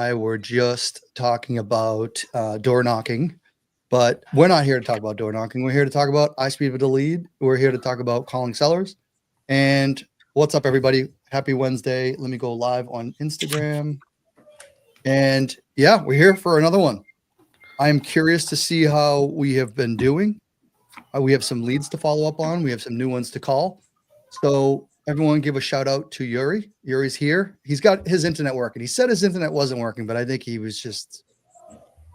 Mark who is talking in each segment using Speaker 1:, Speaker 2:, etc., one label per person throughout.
Speaker 1: I were just talking about door knocking, but we're not here to talk about door knocking. We're here to talk about ISPEED with the lead. We're here to talk about calling sellers. And what's up, everybody? Happy Wednesday. Let me go live on Instagram. And yeah, we're here for another one. I'm curious to see how we have been doing. We have some leads to follow up on. We have some new ones to call. So everyone give a shout out to Yuri. Yuri's here. He's got his internet working. He said his internet wasn't working, but I think he was just.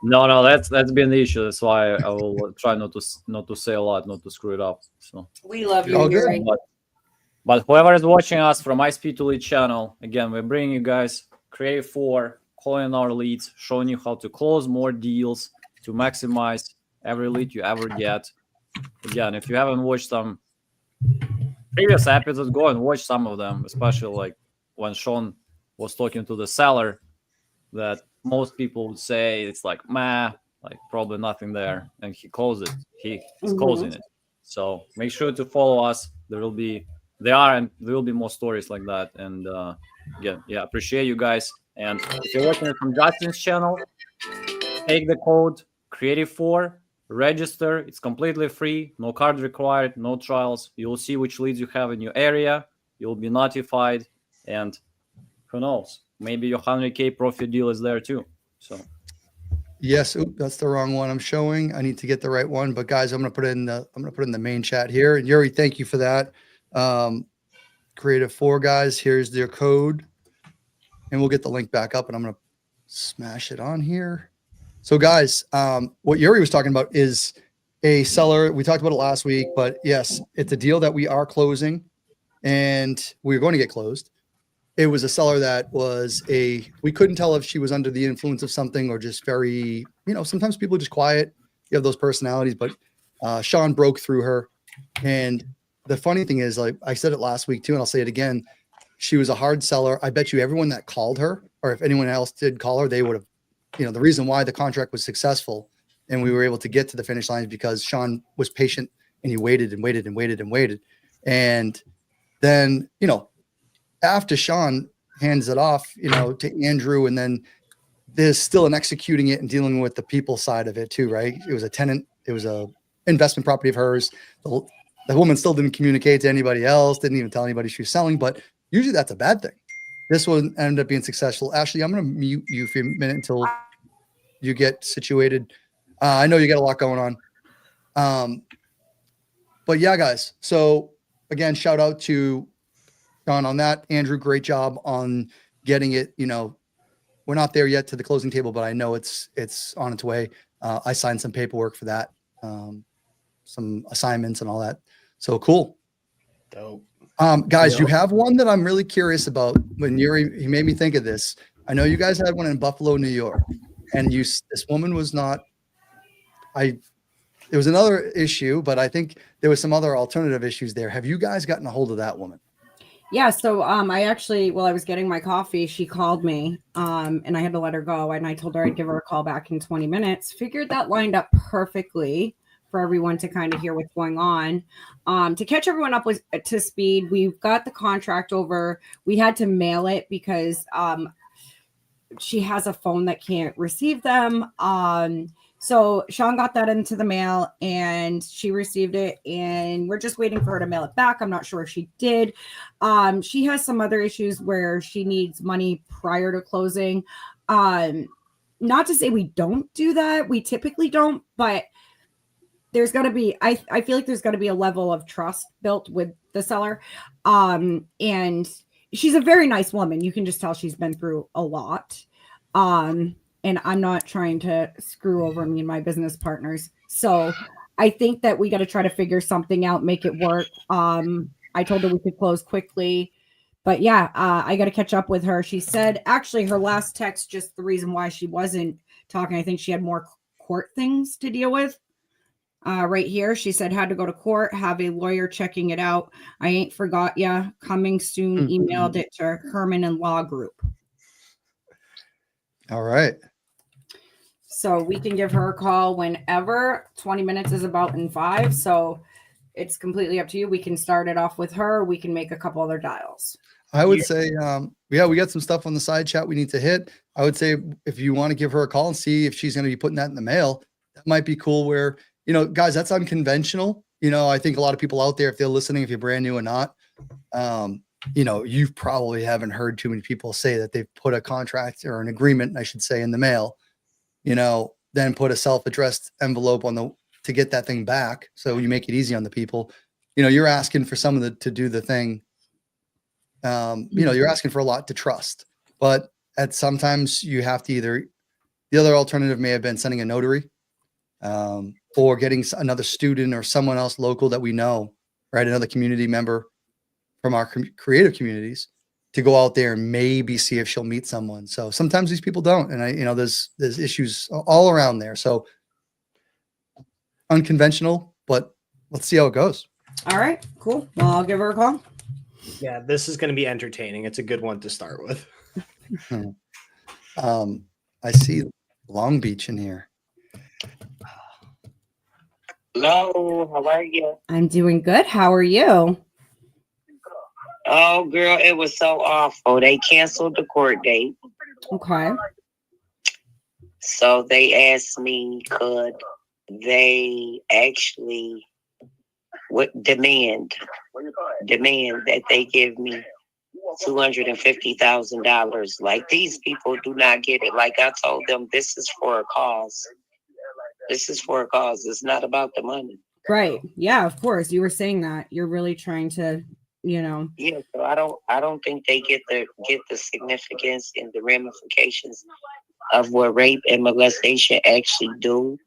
Speaker 2: No, that's been the issue. That's why I will try not to say a lot, not to screw it up. So
Speaker 3: we love you, Yuri.
Speaker 2: But whoever is watching us from ISPEED to Lead channel, again, we're bringing you guys Creative 4, calling our leads, showing you how to close more deals to maximize every lead you ever get. Again, if you haven't watched some previous episodes, go and watch some of them, especially like when Shaun was talking to the seller that most people would say it's like, meh, like probably nothing there. And he closed it. He's closing it. So make sure to follow us. There will be more stories like that. And again, yeah, appreciate you guys. And if you're watching it from Justin's channel, take the code Creative4, register. It's completely free, no card required, no trials. You'll see which leads you have in your area. You'll be notified, and who knows, maybe your 100K profit deal is there too. So
Speaker 1: yes, that's the wrong one I'm showing. I need to get the right one. But guys, I'm gonna put it in the main chat here. And Yuri, thank you for that. Creative 4 guys, here's their code, and we'll get the link back up, and I'm gonna smash it on here. So guys, what Yuri was talking about is a seller. We talked about it last week, but yes, it's a deal that we are closing and we're going to get closed. It was a seller that we couldn't tell if she was under the influence of something or just very, sometimes people are just quiet. You have those personalities, but Shaun broke through her. And the funny thing is, like I said it last week too, and I'll say it again, she was a hard seller. I bet you everyone that called her, or if anyone else did call her, they would have, the reason why the contract was successful and we were able to get to the finish line is because Shaun was patient and he waited and waited and waited and waited. And then, after Shaun hands it off, to Andrew, and then there's still an executing it and dealing with the people side of it too, right? It was a tenant. It was a investment property of hers. The woman still didn't communicate to anybody else, didn't even tell anybody she was selling, but usually that's a bad thing. This one ended up being successful. Ashley, I'm going to mute you for a minute until you get situated. I know you got a lot going on. But yeah, guys. So again, shout out to Shaun on that. Andrew, great job on getting it. We're not there yet to the closing table, but I know it's on its way. I signed some paperwork for that, some assignments and all that. So cool.
Speaker 4: Dope.
Speaker 1: Guys, you have one that I'm really curious about. When he made me think of this. I know you guys had one in Buffalo, New York, and this woman was not. It was another issue, but I think there was some other alternative issues there. Have you guys gotten a hold of that woman?
Speaker 3: Yeah. So I actually, while I was getting my coffee, she called me, and I had to let her go, and I told her I'd give her a call back in 20 minutes. Figured that lined up perfectly for everyone to kind of hear what's going on. To catch everyone up to speed, we've got the contract over. We had to mail it because she has a phone that can't receive them. So Shaun got that into the mail and she received it, and we're just waiting for her to mail it back. I'm not sure if she did. She has some other issues where she needs money prior to closing. Not to say we don't do that. We typically don't, but there's got to be, I feel like there's got to be a level of trust built with the seller. And she's a very nice woman. You can just tell she's been through a lot. And I'm not trying to screw over me and my business partners. So I think that we got to try to figure something out, make it work. I told her we could close quickly, but yeah, I got to catch up with her. She said, actually her last text, just the reason why she wasn't talking, I think she had more court things to deal with. Right here, she said, had to go to court, have a lawyer checking it out. I ain't forgot ya. Coming soon. Emailed it to Herman and Law Group.
Speaker 1: All right.
Speaker 3: So we can give her a call whenever. 20 minutes is about in 5. So it's completely up to you. We can start it off with her. We can make a couple other dials.
Speaker 1: I would say, yeah, we got some stuff on the side chat we need to hit. I would say if you want to give her a call and see if she's going to be putting that in the mail, that might be cool where, guys, that's unconventional. I think a lot of people out there, if they're listening, if you're brand new or not, you probably haven't heard too many people say that they've put a contract or an agreement, I should say, in the mail, then put a self-addressed envelope to get that thing back. So you make it easy on the people. You're asking for someone to do the thing. You're asking for a lot to trust, but sometimes you have to the other alternative may have been sending a notary, or getting another student or someone else local that we know, right? Another community member from our creative communities to go out there and maybe see if she'll meet someone. So sometimes these people don't. And there's issues all around there. So unconventional, but let's see how it goes.
Speaker 3: All right, cool. Well, I'll give her a call.
Speaker 4: Yeah, this is going to be entertaining. It's a good one to start with.
Speaker 1: I see Long Beach in here.
Speaker 5: Hello, how are you?
Speaker 3: I'm doing good. How are you?
Speaker 5: Oh, girl, it was so awful. They canceled the court date.
Speaker 3: Okay.
Speaker 5: So they asked me, could they actually demand that they give me $250,000. Like, these people do not get it. Like I told them, this is for a cause. This is for a cause. It's not about the money.
Speaker 3: Right. Yeah, of course. You were saying that. You're really trying to,
Speaker 5: Yeah, so I don't think they get the significance and the ramifications of what rape and molestation actually do.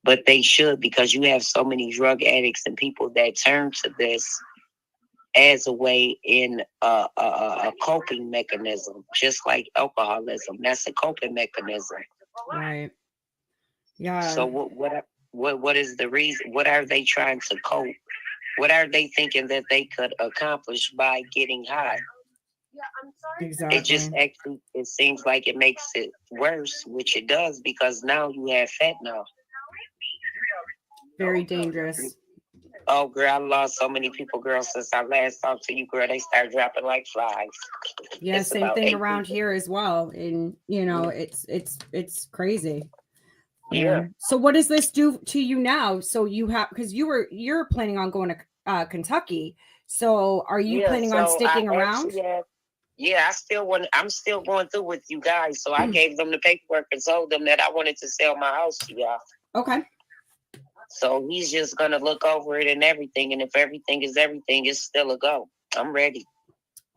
Speaker 5: But they should, because you have so many drug addicts and people that turn to this as a way in a coping mechanism, just like alcoholism. That's a coping mechanism.
Speaker 3: right. Yeah.
Speaker 5: So what is the reason? What are they trying to cope? What are they thinking that they could accomplish by getting high?
Speaker 3: Exactly.
Speaker 5: It just actually, it seems like it makes it worse, which it does, because now you have fentanyl.
Speaker 3: Very dangerous.
Speaker 5: Oh, girl, I lost so many people, girl, since I last talked to you, girl. They started dropping like flies.
Speaker 3: Yeah,
Speaker 5: It's
Speaker 3: same
Speaker 5: about
Speaker 3: thing
Speaker 5: 8
Speaker 3: around
Speaker 5: people.
Speaker 3: here as well. And it's crazy.
Speaker 5: Yeah.
Speaker 3: So what does this do to you now? So because you're planning on going to Kentucky. So are you planning on sticking around?
Speaker 5: I'm still going through with you guys. So I gave them the paperwork and told them that I wanted to sell my house to y'all.
Speaker 3: Okay.
Speaker 5: So he's just going to look over it and everything. And if everything is everything, it's still a go. I'm ready.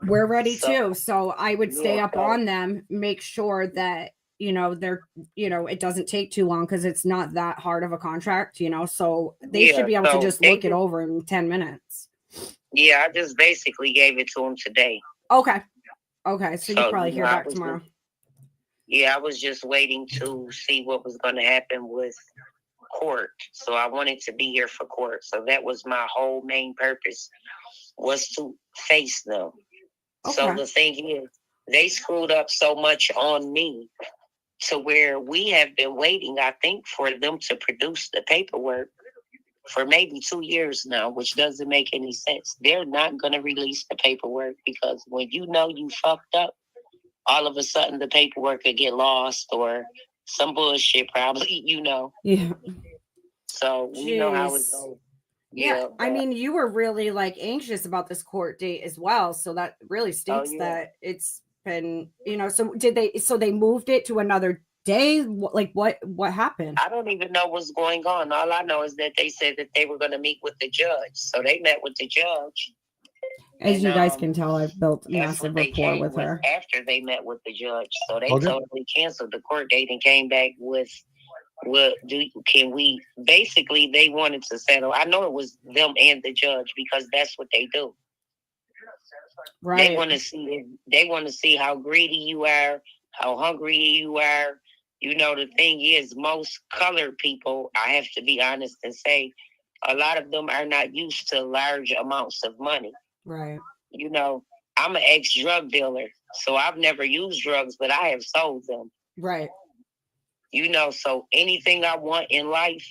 Speaker 3: We're ready too. So I would stay up on them, make sure that, they're, it doesn't take too long, because it's not that hard of a contract, so they should be able to just look it over in 10 minutes.
Speaker 5: Yeah, I just basically gave it to him today.
Speaker 3: Okay. So you'll probably hear back tomorrow.
Speaker 5: I was just waiting to see what was going to happen with court. So I wanted to be here for court. So that was my whole main purpose, was to face them.
Speaker 3: Okay.
Speaker 5: So the thing is, they screwed up so much on me to where we have been waiting, I think, for them to produce the paperwork for maybe 2 years now, which doesn't make any sense. They're not going to release the paperwork, because when you fucked up, all of a sudden the paperwork could get lost or some bullshit probably,
Speaker 3: Yeah.
Speaker 5: So we know how it goes.
Speaker 3: Yeah, I mean, you were really anxious about this court date as well, so that really states that it's been, so they moved it to another day? What happened?
Speaker 5: I don't even know what's going on. All I know is that they said that they were going to meet with the judge. So they met with the judge.
Speaker 3: As you guys can tell, I've built massive rapport with her.
Speaker 5: After they met with the judge. So they totally canceled the court date and came back with, basically they wanted to settle. I know it was them and the judge, because that's what they do.
Speaker 3: Right.
Speaker 5: They want to see how greedy you are, how hungry you are. The thing is, most colored people, I have to be honest and say, a lot of them are not used to large amounts of money.
Speaker 3: Right.
Speaker 5: I'm an ex-drug dealer, so I've never used drugs, but I have sold them.
Speaker 3: Right.
Speaker 5: So anything I want in life,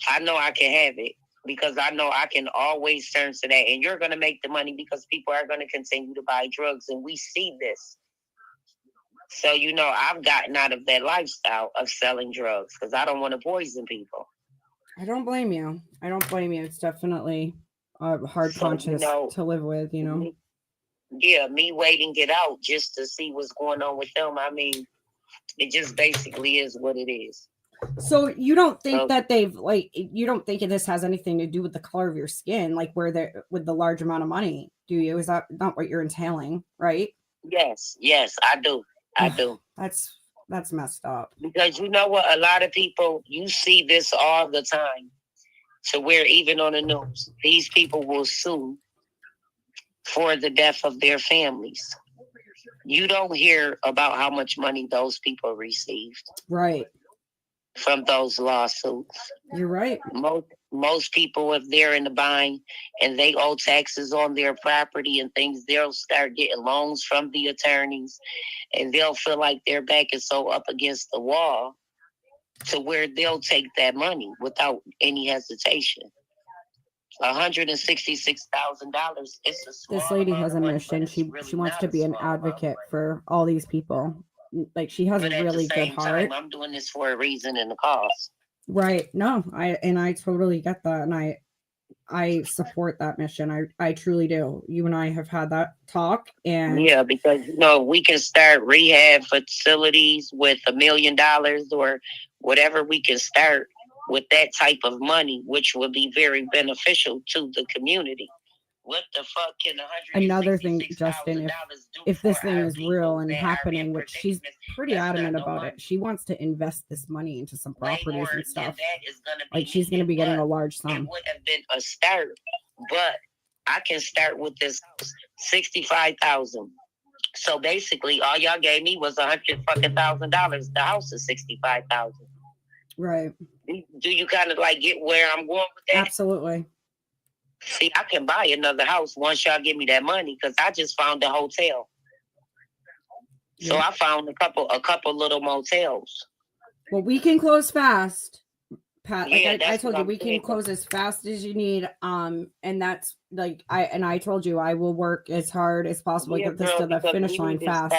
Speaker 5: I know I can have it. because I know I can always turn to that, and you're going to make the money because people are going to continue to buy drugs, and we see this. So, you know, I've gotten out of that lifestyle of selling drugs because I don't want to poison people.
Speaker 3: I don't blame you. I don't blame you. It's definitely a hard
Speaker 5: So,
Speaker 3: conscience
Speaker 5: you know,
Speaker 3: to live with, you know.
Speaker 5: Yeah, me waiting it out just to see what's going on with them. I mean, it just basically is what it is.
Speaker 3: So you don't think that they've you don't think this has anything to do with the color of your skin, like where they're with the large amount of money, do you? Is that not what you're entailing, right?
Speaker 5: Yes, I do. I do.
Speaker 3: That's messed up.
Speaker 5: Because you know what? A lot of people, you see this all the time. So where even on the news, these people will sue for the death of their families. You don't hear about how much money those people received.
Speaker 3: Right.
Speaker 5: From those lawsuits.
Speaker 3: You're right.
Speaker 5: Most people, if they're in the bind and they owe taxes on their property and things, they'll start getting loans from the attorneys, and they'll feel like their back is so up against the wall to where they'll take that money without any hesitation. $166,000.
Speaker 3: This lady has a mission. She wants to be an advocate for all these people. Like, she has a really good heart.
Speaker 5: I'm doing this for a reason and a cause.
Speaker 3: Right. No, I totally get that, and I support that mission. I truly do. You and I have had that talk, and
Speaker 5: yeah, because you know we can start rehab facilities with $1 million or whatever we can start with that type of money, which would be very beneficial to the community. What the fuck can
Speaker 3: another thing, Justin, if this thing is real and happening, which she's pretty adamant about it, she wants to invest this money into some properties and stuff. Like, she's going to be getting a large sum.
Speaker 5: It would have been a start, but I can start with this $65,000. So basically, all y'all gave me was $100,000. The house is $65,000.
Speaker 3: Right.
Speaker 5: Do you kind of like get where I'm going with that?
Speaker 3: Absolutely.
Speaker 5: See, I can buy another house once y'all give me that money because I just found a hotel. So I found a couple little motels.
Speaker 3: Well, we can close fast, Pat. Like,
Speaker 5: Yeah,
Speaker 3: I told you, we can close as fast as you need. And that's like I told you I will work as hard as possible to get this to the finish line fast.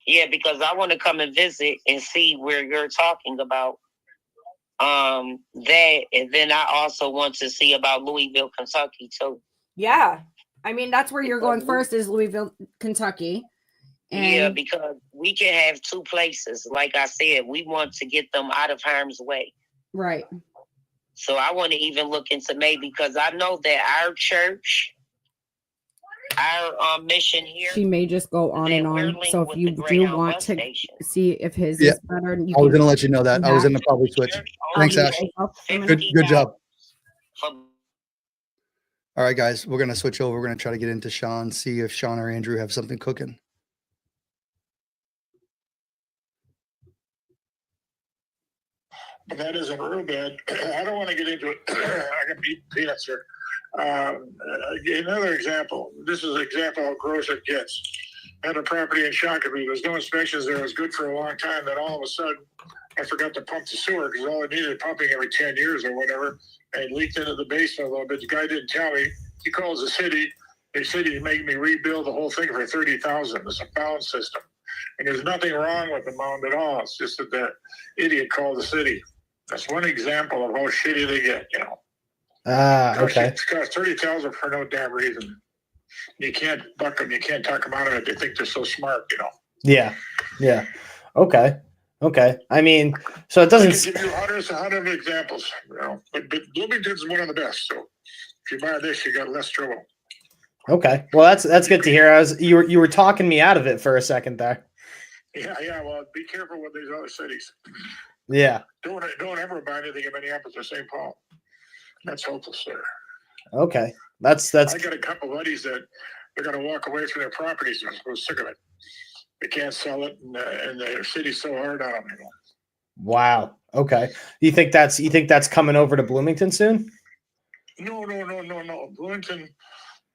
Speaker 5: Yeah, because I want to come and visit and see where you're talking about. That, and then I also want to see about Louisville, Kentucky too.
Speaker 3: Yeah, I mean that's where you're going first is Louisville, Kentucky. And
Speaker 5: yeah, because we can have two places. Like I said, we want to get them out of harm's way.
Speaker 3: Right.
Speaker 5: So I want to even look into maybe because I know that our church, our mission here.
Speaker 3: She may just go on and on. So if you do want to see if his is better,
Speaker 1: I was going to let you know that. I was in the public switch. Thanks, Ash. Good job. All right, guys, we're going to switch over. We're going to try to get into Shaun, see if Shaun or Andrew have something cooking.
Speaker 6: But that isn't real bad. I don't want to get into it. I can beat peanuts here. Another example. This is an example how gross it gets. I had a property in Shakopee. There's no inspections there. It was good for a long time. Then all of a sudden, I forgot to pump the sewer because all it needed pumping every 10 years or whatever. And it leaked into the basement a little bit. The guy didn't tell me. He calls the city. They said he'd make me rebuild the whole thing for $30,000. It's a mound system. And there's nothing wrong with the mound at all. It's just that the idiot called the city. That's one example of how shitty they get, you know.
Speaker 4: Okay.
Speaker 6: It's cost $30,000 for no damn reason. You can't buck them. You can't talk them out of it. They think they're so smart, you know.
Speaker 4: Yeah. Okay. I mean, so it doesn't.
Speaker 6: I can give you hundreds of examples, you know. But Bloomington's one of the best. So if you buy this, you got less trouble.
Speaker 4: Okay. Well, that's good to hear. You were talking me out of it for a second there.
Speaker 6: Yeah. Well, be careful with these other cities.
Speaker 4: Yeah.
Speaker 6: Don't ever buy anything in Minneapolis or St. Paul. That's hopeless there.
Speaker 4: Okay. That's.
Speaker 6: I got a couple of buddies that they're going to walk away from their properties. They're sick of it. They can't sell it, and the city's so hard on them. You know?
Speaker 4: Wow. Okay. You think that's coming over to Bloomington soon?
Speaker 6: No. Bloomington.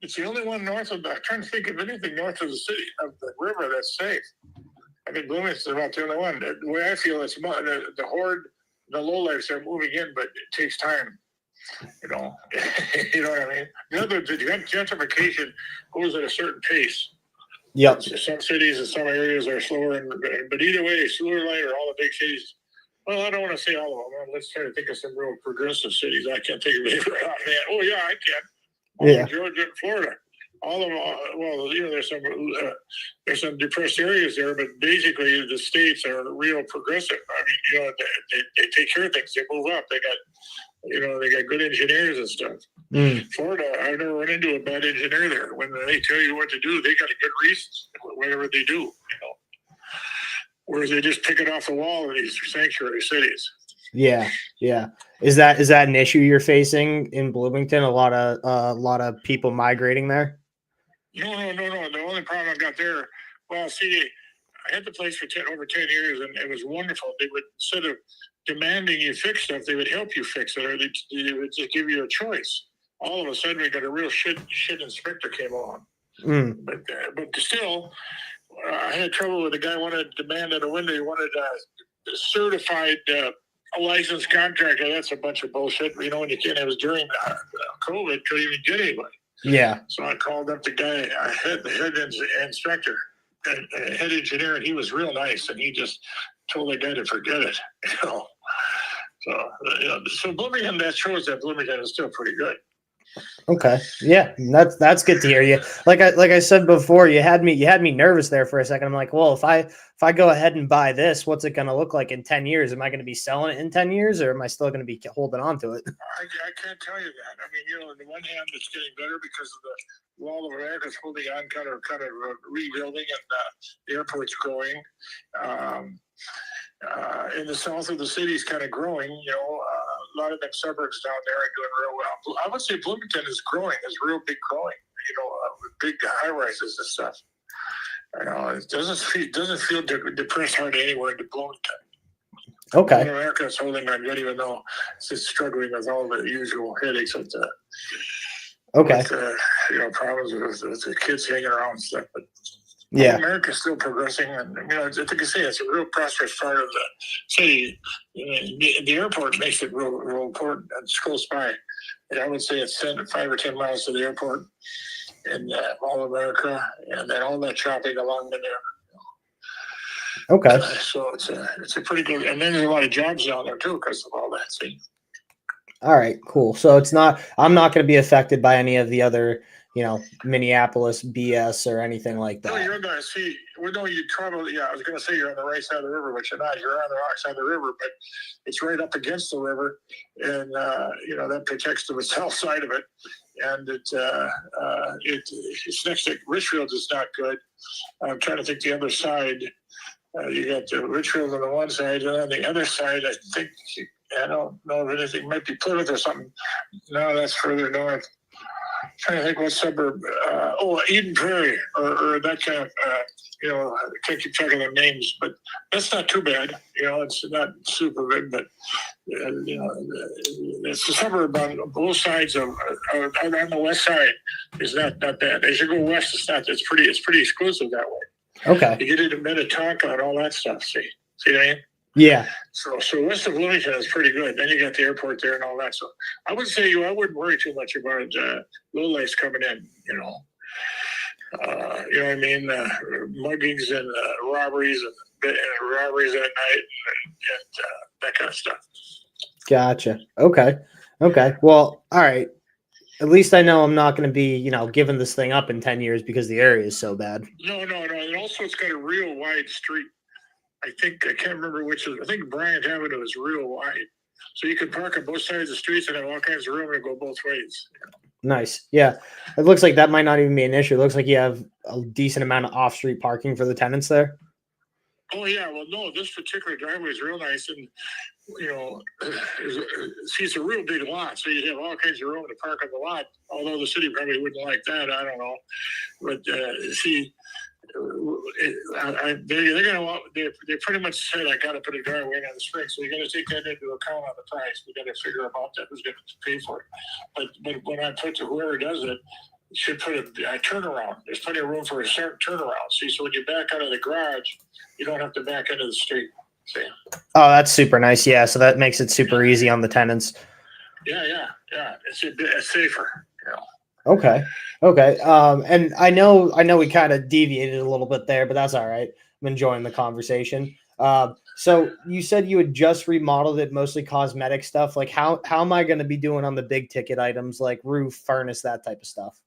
Speaker 6: It's the only one north of. I'm trying to think of anything north of the city of the river that's safe. I think Bloomington's about the only one. The way I feel, it's the horde, the lowlifes are moving in, but it takes time. You know, you know what I mean? The other, the gentrification goes at a certain pace.
Speaker 4: Yep.
Speaker 6: Some cities and some areas are slower, but either way, sooner or later, all the big cities. Well, I don't want to say all of them. Let's try to think of some real progressive cities. I can't think of any right offhand. Oh yeah, I can. All
Speaker 4: Yeah.
Speaker 6: of Georgia and Florida. All of them. Well, you know, there's some depressed areas there, but basically the states are real progressive. I mean, you know, they take care of things. They move up. They got, you know, they got good engineers and stuff. Florida, I've never run into a bad engineer there. When they tell you what to do, they got a good reason, whatever they do, you know. Whereas they just pick it off the wall in these sanctuary cities.
Speaker 4: Yeah. Yeah. Is that an issue you're facing in Bloomington? A lot of people migrating there?
Speaker 6: No. The only problem I got there, well, see, I had the place for over 10 years, and it was wonderful. They would, instead of demanding you fix stuff, they would help you fix it, or they would just give you a choice. All of a sudden, we got a real shit inspector came along. But still, I had trouble with the guy wanted to demand at a window. He wanted a certified licensed contractor. That's a bunch of bullshit. You know, when you can't. It was during COVID, couldn't even get anybody.
Speaker 4: Yeah.
Speaker 6: So I called up the guy, the head inspector, and head engineer, and he was real nice, and he just told the guy to forget it. You know. So, you know, so Bloomington, that shows that Bloomington is still pretty good.
Speaker 4: Okay. Yeah. That's good to hear. You like I said before, you had me nervous there for a second. I'm like, well, if I go ahead and buy this, what's it going to look like in 10 years? Am I going to be selling it in 10 years, or am I still going to be holding on to it?
Speaker 6: I can't tell you that. I mean, you know, on the one hand, it's getting better because of the Wall of America is holding on, kind of rebuilding, and the airport's growing. In the south of the city is kind of growing. You know, a lot of them suburbs down there are doing real well. I would say Bloomington is growing, is real big growing. You know, with big high rises and stuff. You know, it doesn't feel depressed hardly anywhere in Bloomington.
Speaker 4: Okay.
Speaker 6: America is holding on good, even though it's struggling with all the usual headaches with you know, problems with the kids hanging around and stuff. But
Speaker 4: yeah,
Speaker 6: America's still progressing, and you know, like I say, it's a real prosperous part of the city. The airport makes it real important. It's close by. And I would say it's 5 or 10 miles to the airport in all of America, and then all that shopping along in there.
Speaker 4: okay.
Speaker 6: So it's a pretty good, and then there's a lot of jobs down there too because of all that. See.
Speaker 4: All right, cool. So I'm not going to be affected by any of the other, you know, Minneapolis BS or anything like that.
Speaker 6: No, you're going to see. Well, no, you travel. Yeah, I was going to say you're on the right side of the river, but you're not. You're on the wrong side of the river, but it's right up against the river, and you know, that protects the south side of it. And it's next to Richfield is not good. I'm trying to think the other side. You got the Richfield on the one side, and on the other side, I think I don't know if anything might be Plymouth or something. No, that's further north. I'm trying to think what suburb. Eden Prairie or that kind of. You know, I can't keep track of their names, but that's not too bad. You know, it's not super big, but you know, it's a suburb on both sides of on the west side is not bad. As you go west, it's pretty exclusive that way.
Speaker 4: Okay.
Speaker 6: You get into Minnetonka and all that stuff. See what I mean?
Speaker 4: Yeah.
Speaker 6: So west of Bloomington is pretty good. Then you got the airport there and all that. So I would say I wouldn't worry too much about low lights coming in. You know what I mean? Muggings and robberies and robberies at night and that kind of stuff.
Speaker 4: Gotcha. Okay. Well, all right. At least I know I'm not going to be, you know, giving this thing up in 10 years because the area is so bad.
Speaker 6: No. And also it's got a real wide street. I can't remember which is. I think Bryant Avenue is real wide. So you can park on both sides of the streets and have all kinds of room to go both ways. You know?
Speaker 4: Nice. Yeah. It looks like that might not even be an issue. It looks like you have a decent amount of off-street parking for the tenants there.
Speaker 6: Oh, yeah. Well, no, this particular driveway is real nice. And, you know, it's a real big lot. So you have all kinds of room to park on the lot. Although the city probably wouldn't like that. I don't know. But, they pretty much said I got to put a driveway on the spring, so you got to take that into account on the price. We got to figure about that, who's going to pay for it. But when I put to whoever does it, should put a turnaround. There's plenty of room for a certain turnaround. See, so when you back out of the garage, you don't have to back into the street. See?
Speaker 4: Oh, that's super nice. Yeah, so that makes it super easy on the tenants.
Speaker 6: Yeah. Yeah, it's safer. You know.
Speaker 4: Okay. Okay. And I know we kind of deviated a little bit there, but that's all right. I'm enjoying the conversation. So you said you had just remodeled it, mostly cosmetic stuff. Like how am I going to be doing on the big ticket items like roof, furnace, that type of stuff?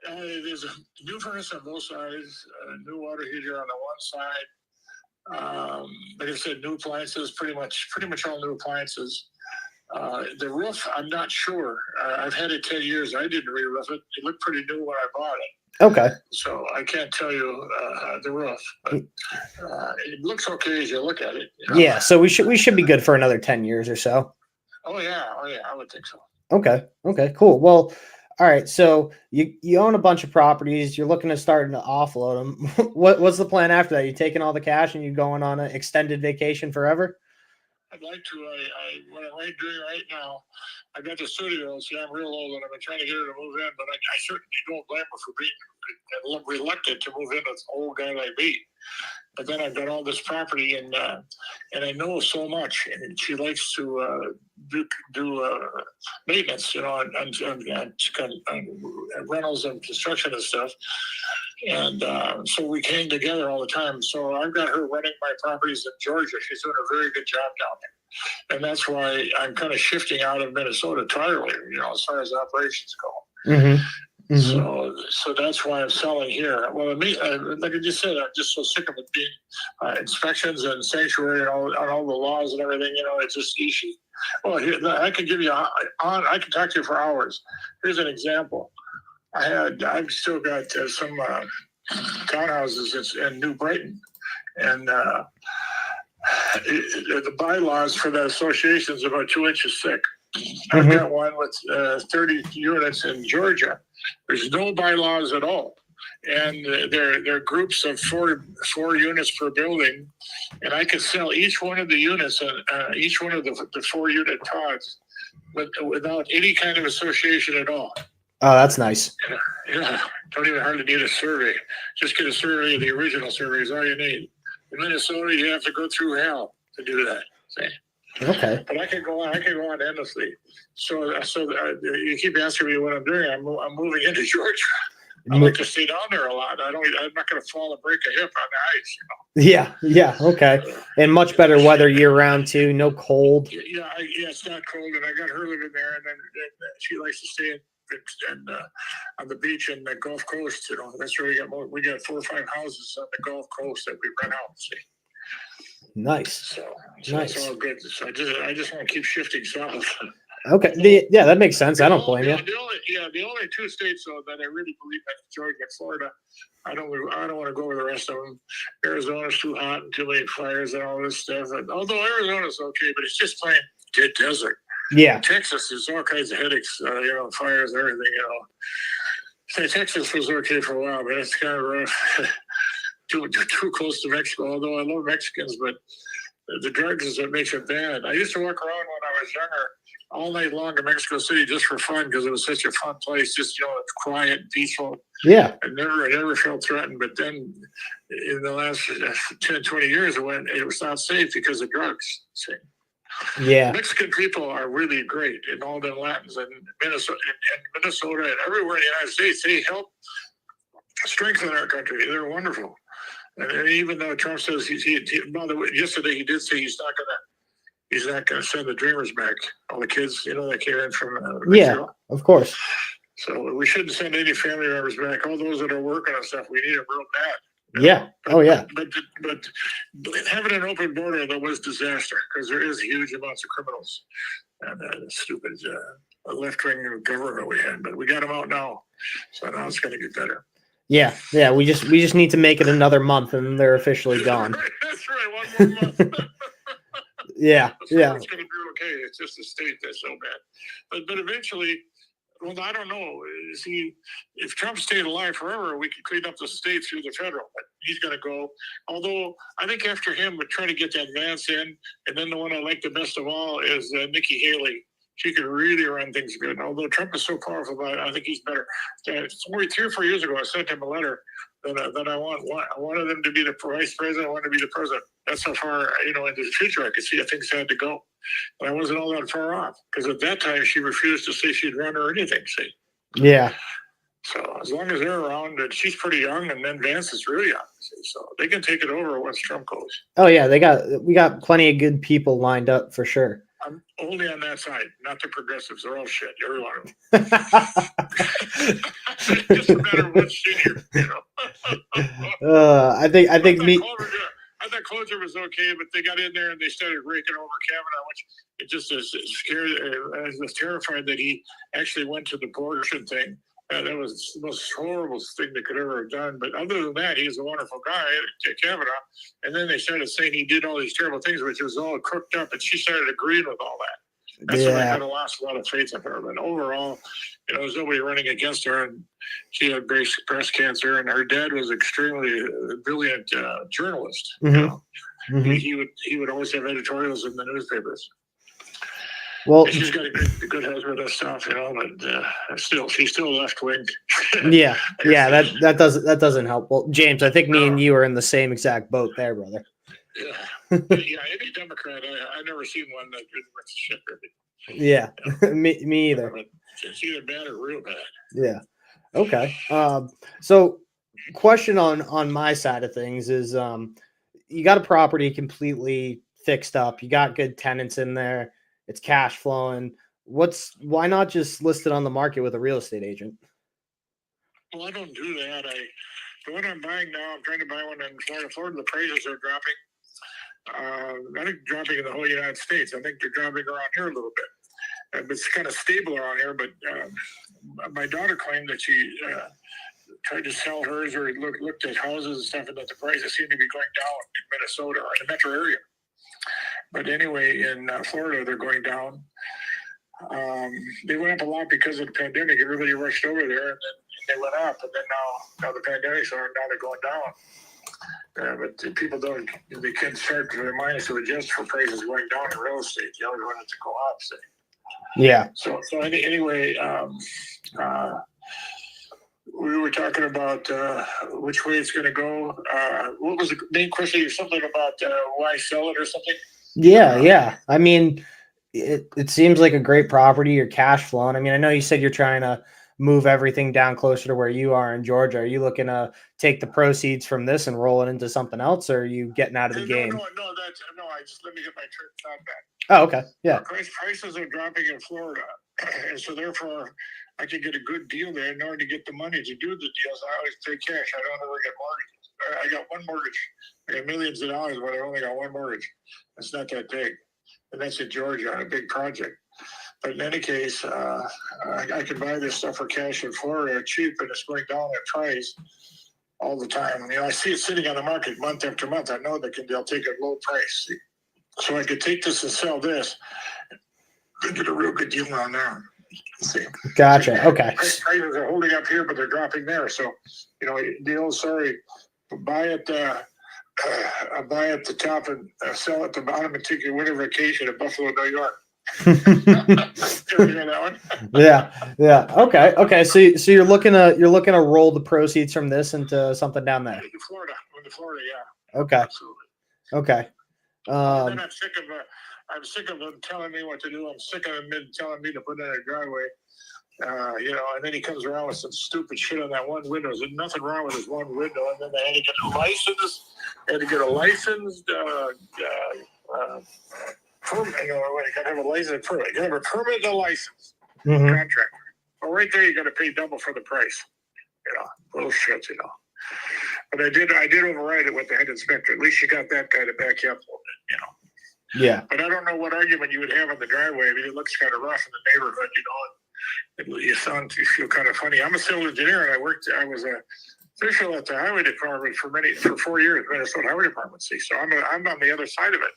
Speaker 6: There's a new furnace on both sides, a new water heater on the one side. Like I said, new appliances, pretty much all new appliances. The roof, I'm not sure. I've had it 10 years. I didn't re-roof it. It looked pretty new when I bought it.
Speaker 4: Okay.
Speaker 6: So I can't tell you the roof, but it looks okay as you look at it. You know?
Speaker 4: Yeah. So we should be good for another 10 years or so.
Speaker 6: Oh yeah. I would think so.
Speaker 4: Okay. Okay. Cool. Well, all right. So you own a bunch of properties. You're looking to start to offload them. What's the plan after that? You taking all the cash and you going on an extended vacation forever?
Speaker 6: I'd like to. What I'm doing right now, I got the studio. See, I'm real old, and I've been trying to get her to move in, but I certainly don't blame her for being reluctant to move in with an old guy like me. But then I've got all this property, and I know so much, and she likes to do maintenance, you know, on rentals and construction and stuff. And so we came together all the time. So I've got her running my properties in Georgia. She's doing a very good job down there. And that's why I'm kind of shifting out of Minnesota entirely, you know, as far as operations go.
Speaker 4: Mm-hmm. Mm-hmm.
Speaker 6: So that's why I'm selling here. Well, like I just said, I'm just so sick of it being inspections and sanctuary and all the laws and everything. You know, it's just easy. Well, I can give you I can talk to you for hours. Here's an example. I've still got some townhouses in New Brighton, and the bylaws for the association is about 2 inches thick. I've got one with 30 units in Georgia. There's no bylaws at all, and they're groups of four units per building, and I could sell each one of the units and each one of the 4 unit pods without any kind of association at all.
Speaker 4: Oh, that's nice.
Speaker 6: Yeah. Don't even hardly need a survey. Just get a survey of the original survey is all you need. In Minnesota, you have to go through hell to do that. See?
Speaker 4: Okay.
Speaker 6: But I can go on endlessly. So you keep asking me what I'm doing. I'm moving into Georgia. I like to stay down there a lot. I'm not going to fall and break a hip on the ice. You know?
Speaker 4: Yeah. Okay. And much better weather year round too. No cold.
Speaker 6: Yeah, it's not cold, and I got her living there, and then she likes to stay on the beach in the Gulf Coast. You know, that's where we got 4 or 5 houses on the Gulf Coast that we rent out. See.
Speaker 4: Nice.
Speaker 6: So
Speaker 4: nice.
Speaker 6: It's all good. So I just want to keep shifting south.
Speaker 4: Okay. Yeah, that makes sense. I don't blame you.
Speaker 6: The only 2 states though that I really believe in Georgia and Florida. I don't want to go over the rest of them. Arizona's too hot and too many fires and all this stuff. And although Arizona's okay, but it's just plain dead desert.
Speaker 4: Yeah.
Speaker 6: Texas is all kinds of headaches, fires and everything, you know. So Texas was okay for a while, but it's kind of rough. too close to Mexico, although I love Mexicans, but the drugs is what makes it bad. I used to walk around when I was younger all night long in Mexico City just for fun because it was such a fun place, just, it's quiet, peaceful.
Speaker 4: Yeah.
Speaker 6: I never felt threatened, but then in the last 10, 20 years, it was not safe because of drugs. See?
Speaker 4: Yeah.
Speaker 6: Mexican people are really great in all the Latins and Minnesota and everywhere in the United States. They help strengthen our country. They're wonderful. And even though Trump says by the way, yesterday he did say he's not gonna send the Dreamers back. All the kids, that came in from Mexico.
Speaker 4: Yeah, of course.
Speaker 6: So we shouldn't send any family members back. All those that are working on stuff, we need them real bad.
Speaker 4: Yeah. Oh, yeah.
Speaker 6: But having an open border, that was disaster because there is huge amounts of criminals and stupid left-wing government we had. But we got them out now, so now it's going to get better.
Speaker 4: Yeah. We just need to make it another month, and they're officially gone.
Speaker 6: That's right. One more month.
Speaker 4: Yeah.
Speaker 6: So it's going to be okay. It's just the state that's so bad. But eventually. Well, I don't know. See, if Trump stayed alive forever, we could clean up the state through the federal. But he's going to go. Although I think after him, we're trying to get that Vance in. And then the one I like the best of all is Nikki Haley. She could really run things good. Although Trump is so powerful, but I think he's better. 3 or 4 years ago, I sent him a letter that I wanted them to be the vice president. I wanted to be the president. That's how far, into the future I could see if things had to go. And I wasn't all that far off because at that time she refused to say she'd run or anything. See,
Speaker 4: Yeah.
Speaker 6: so as long as they're around, and she's pretty young, and then Vance is really young, see, so they can take it over once Trump goes.
Speaker 4: Oh yeah, we got plenty of good people lined up for sure.
Speaker 6: I'm only on that side, not the progressives. They're all shit. Every one of them. It doesn't matter what's shittier, you know.
Speaker 4: I think me.
Speaker 6: I thought Closer was okay, but they got in there and they started raking over Kavanaugh, which it just is scared. I was terrified that he actually went to the abortion thing. That was the most horrible thing they could ever have done. But other than that, he's a wonderful guy, Kavanaugh. And then they started saying he did all these terrible things, which was all cooked up, and she started agreeing with all that. That's when I kind of lost a lot of faith in her. But overall, you know, there's nobody running against her, and she had breast cancer, and her dad was extremely brilliant journalist.
Speaker 4: Mm-hmm.
Speaker 6: You know?
Speaker 4: Mm-hmm.
Speaker 6: He would always have editorials in the newspapers.
Speaker 4: Well,
Speaker 6: and she's got a good husband and stuff, you know, but she's still left wing.
Speaker 4: yeah, that doesn't help. Well, James, I think me and you are in the same exact boat there, brother.
Speaker 6: Yeah, yeah. Any Democrat, I never seen one that really went to shit. Really.
Speaker 4: Yeah, me either.
Speaker 6: But it's either bad or real bad.
Speaker 4: Yeah. Okay. So question on my side of things is, you got a property completely fixed up. You got good tenants in there. It's cash flowing. Why not just list it on the market with a real estate agent?
Speaker 6: Well, I don't do that. The one I'm buying now, I'm trying to buy one in Florida. Florida, the prices are dropping. I think dropping in the whole United States. I think they're dropping around here a little bit. It's kind of stable around here, but my daughter claimed that she tried to sell hers or looked at houses and stuff, and that the prices seem to be going down in Minnesota or in the metro area. But anyway, in Florida, they're going down. They went up a lot because of the pandemic. Everybody rushed over there, and then they went up. And then now the pandemic's on, now they're going down. But people they can't start their minds to adjust for prices going down in real estate. You always want it to go up. So.
Speaker 4: Yeah.
Speaker 6: So anyway, we were talking about which way it's going to go. What was the main question? Something about why sell it or something?
Speaker 4: Yeah. I mean, it seems like a great property. You're cash flowing. I mean, I know you said you're trying to move everything down closer to where you are in Georgia. Are you looking to take the proceeds from this and roll it into something else, or are you getting out of the game?
Speaker 6: No. I just let me get my thought back.
Speaker 4: Oh, okay. Yeah.
Speaker 6: Prices are dropping in Florida, and so therefore I can get a good deal there. In order to get the money to do the deals, I always pay cash. I don't ever get mortgages. I got one mortgage. I got millions of dollars, but I only got one mortgage. It's not that big, and that's in Georgia on a big project. But in any case, I can buy this stuff for cash in Florida cheap, and it's going down in price all the time. You know, I see it sitting on the market month after month. I know they'll take a low price. So I could take this and sell this and get a real good deal on there. See.
Speaker 4: Gotcha. Okay.
Speaker 6: Prices are holding up here, but they're dropping there. So, you know, the old story, buy at the top and sell at the bottom and take your winter vacation at Buffalo, New York. You hear that one?
Speaker 4: Yeah. Okay. So you're looking to roll the proceeds from this into something down there.
Speaker 6: In Florida, yeah.
Speaker 4: Okay.
Speaker 6: Absolutely.
Speaker 4: Okay.
Speaker 6: And I'm sick of them telling me what to do. I'm sick of them telling me to put in a driveway. You know, and then he comes around with some stupid shit on that one window. There's nothing wrong with his one window, and then they had to get a license. They had to get a licensed permit. You know, you got to have a license permit. You got to have a permit and a license contract. Well, right there, you got to pay double for the price. You know, little shit. You know, but I did override it with the head inspector. At least you got that guy to back you up a little bit. You know.
Speaker 4: Yeah.
Speaker 6: But I don't know what argument you would have on the driveway. I mean, it looks kind of rough in the neighborhood. You know, you feel kind of funny. I'm a civil engineer, and I was a official at the highway department for 4 years, Minnesota Highway Department. See, so I'm on the other side of it,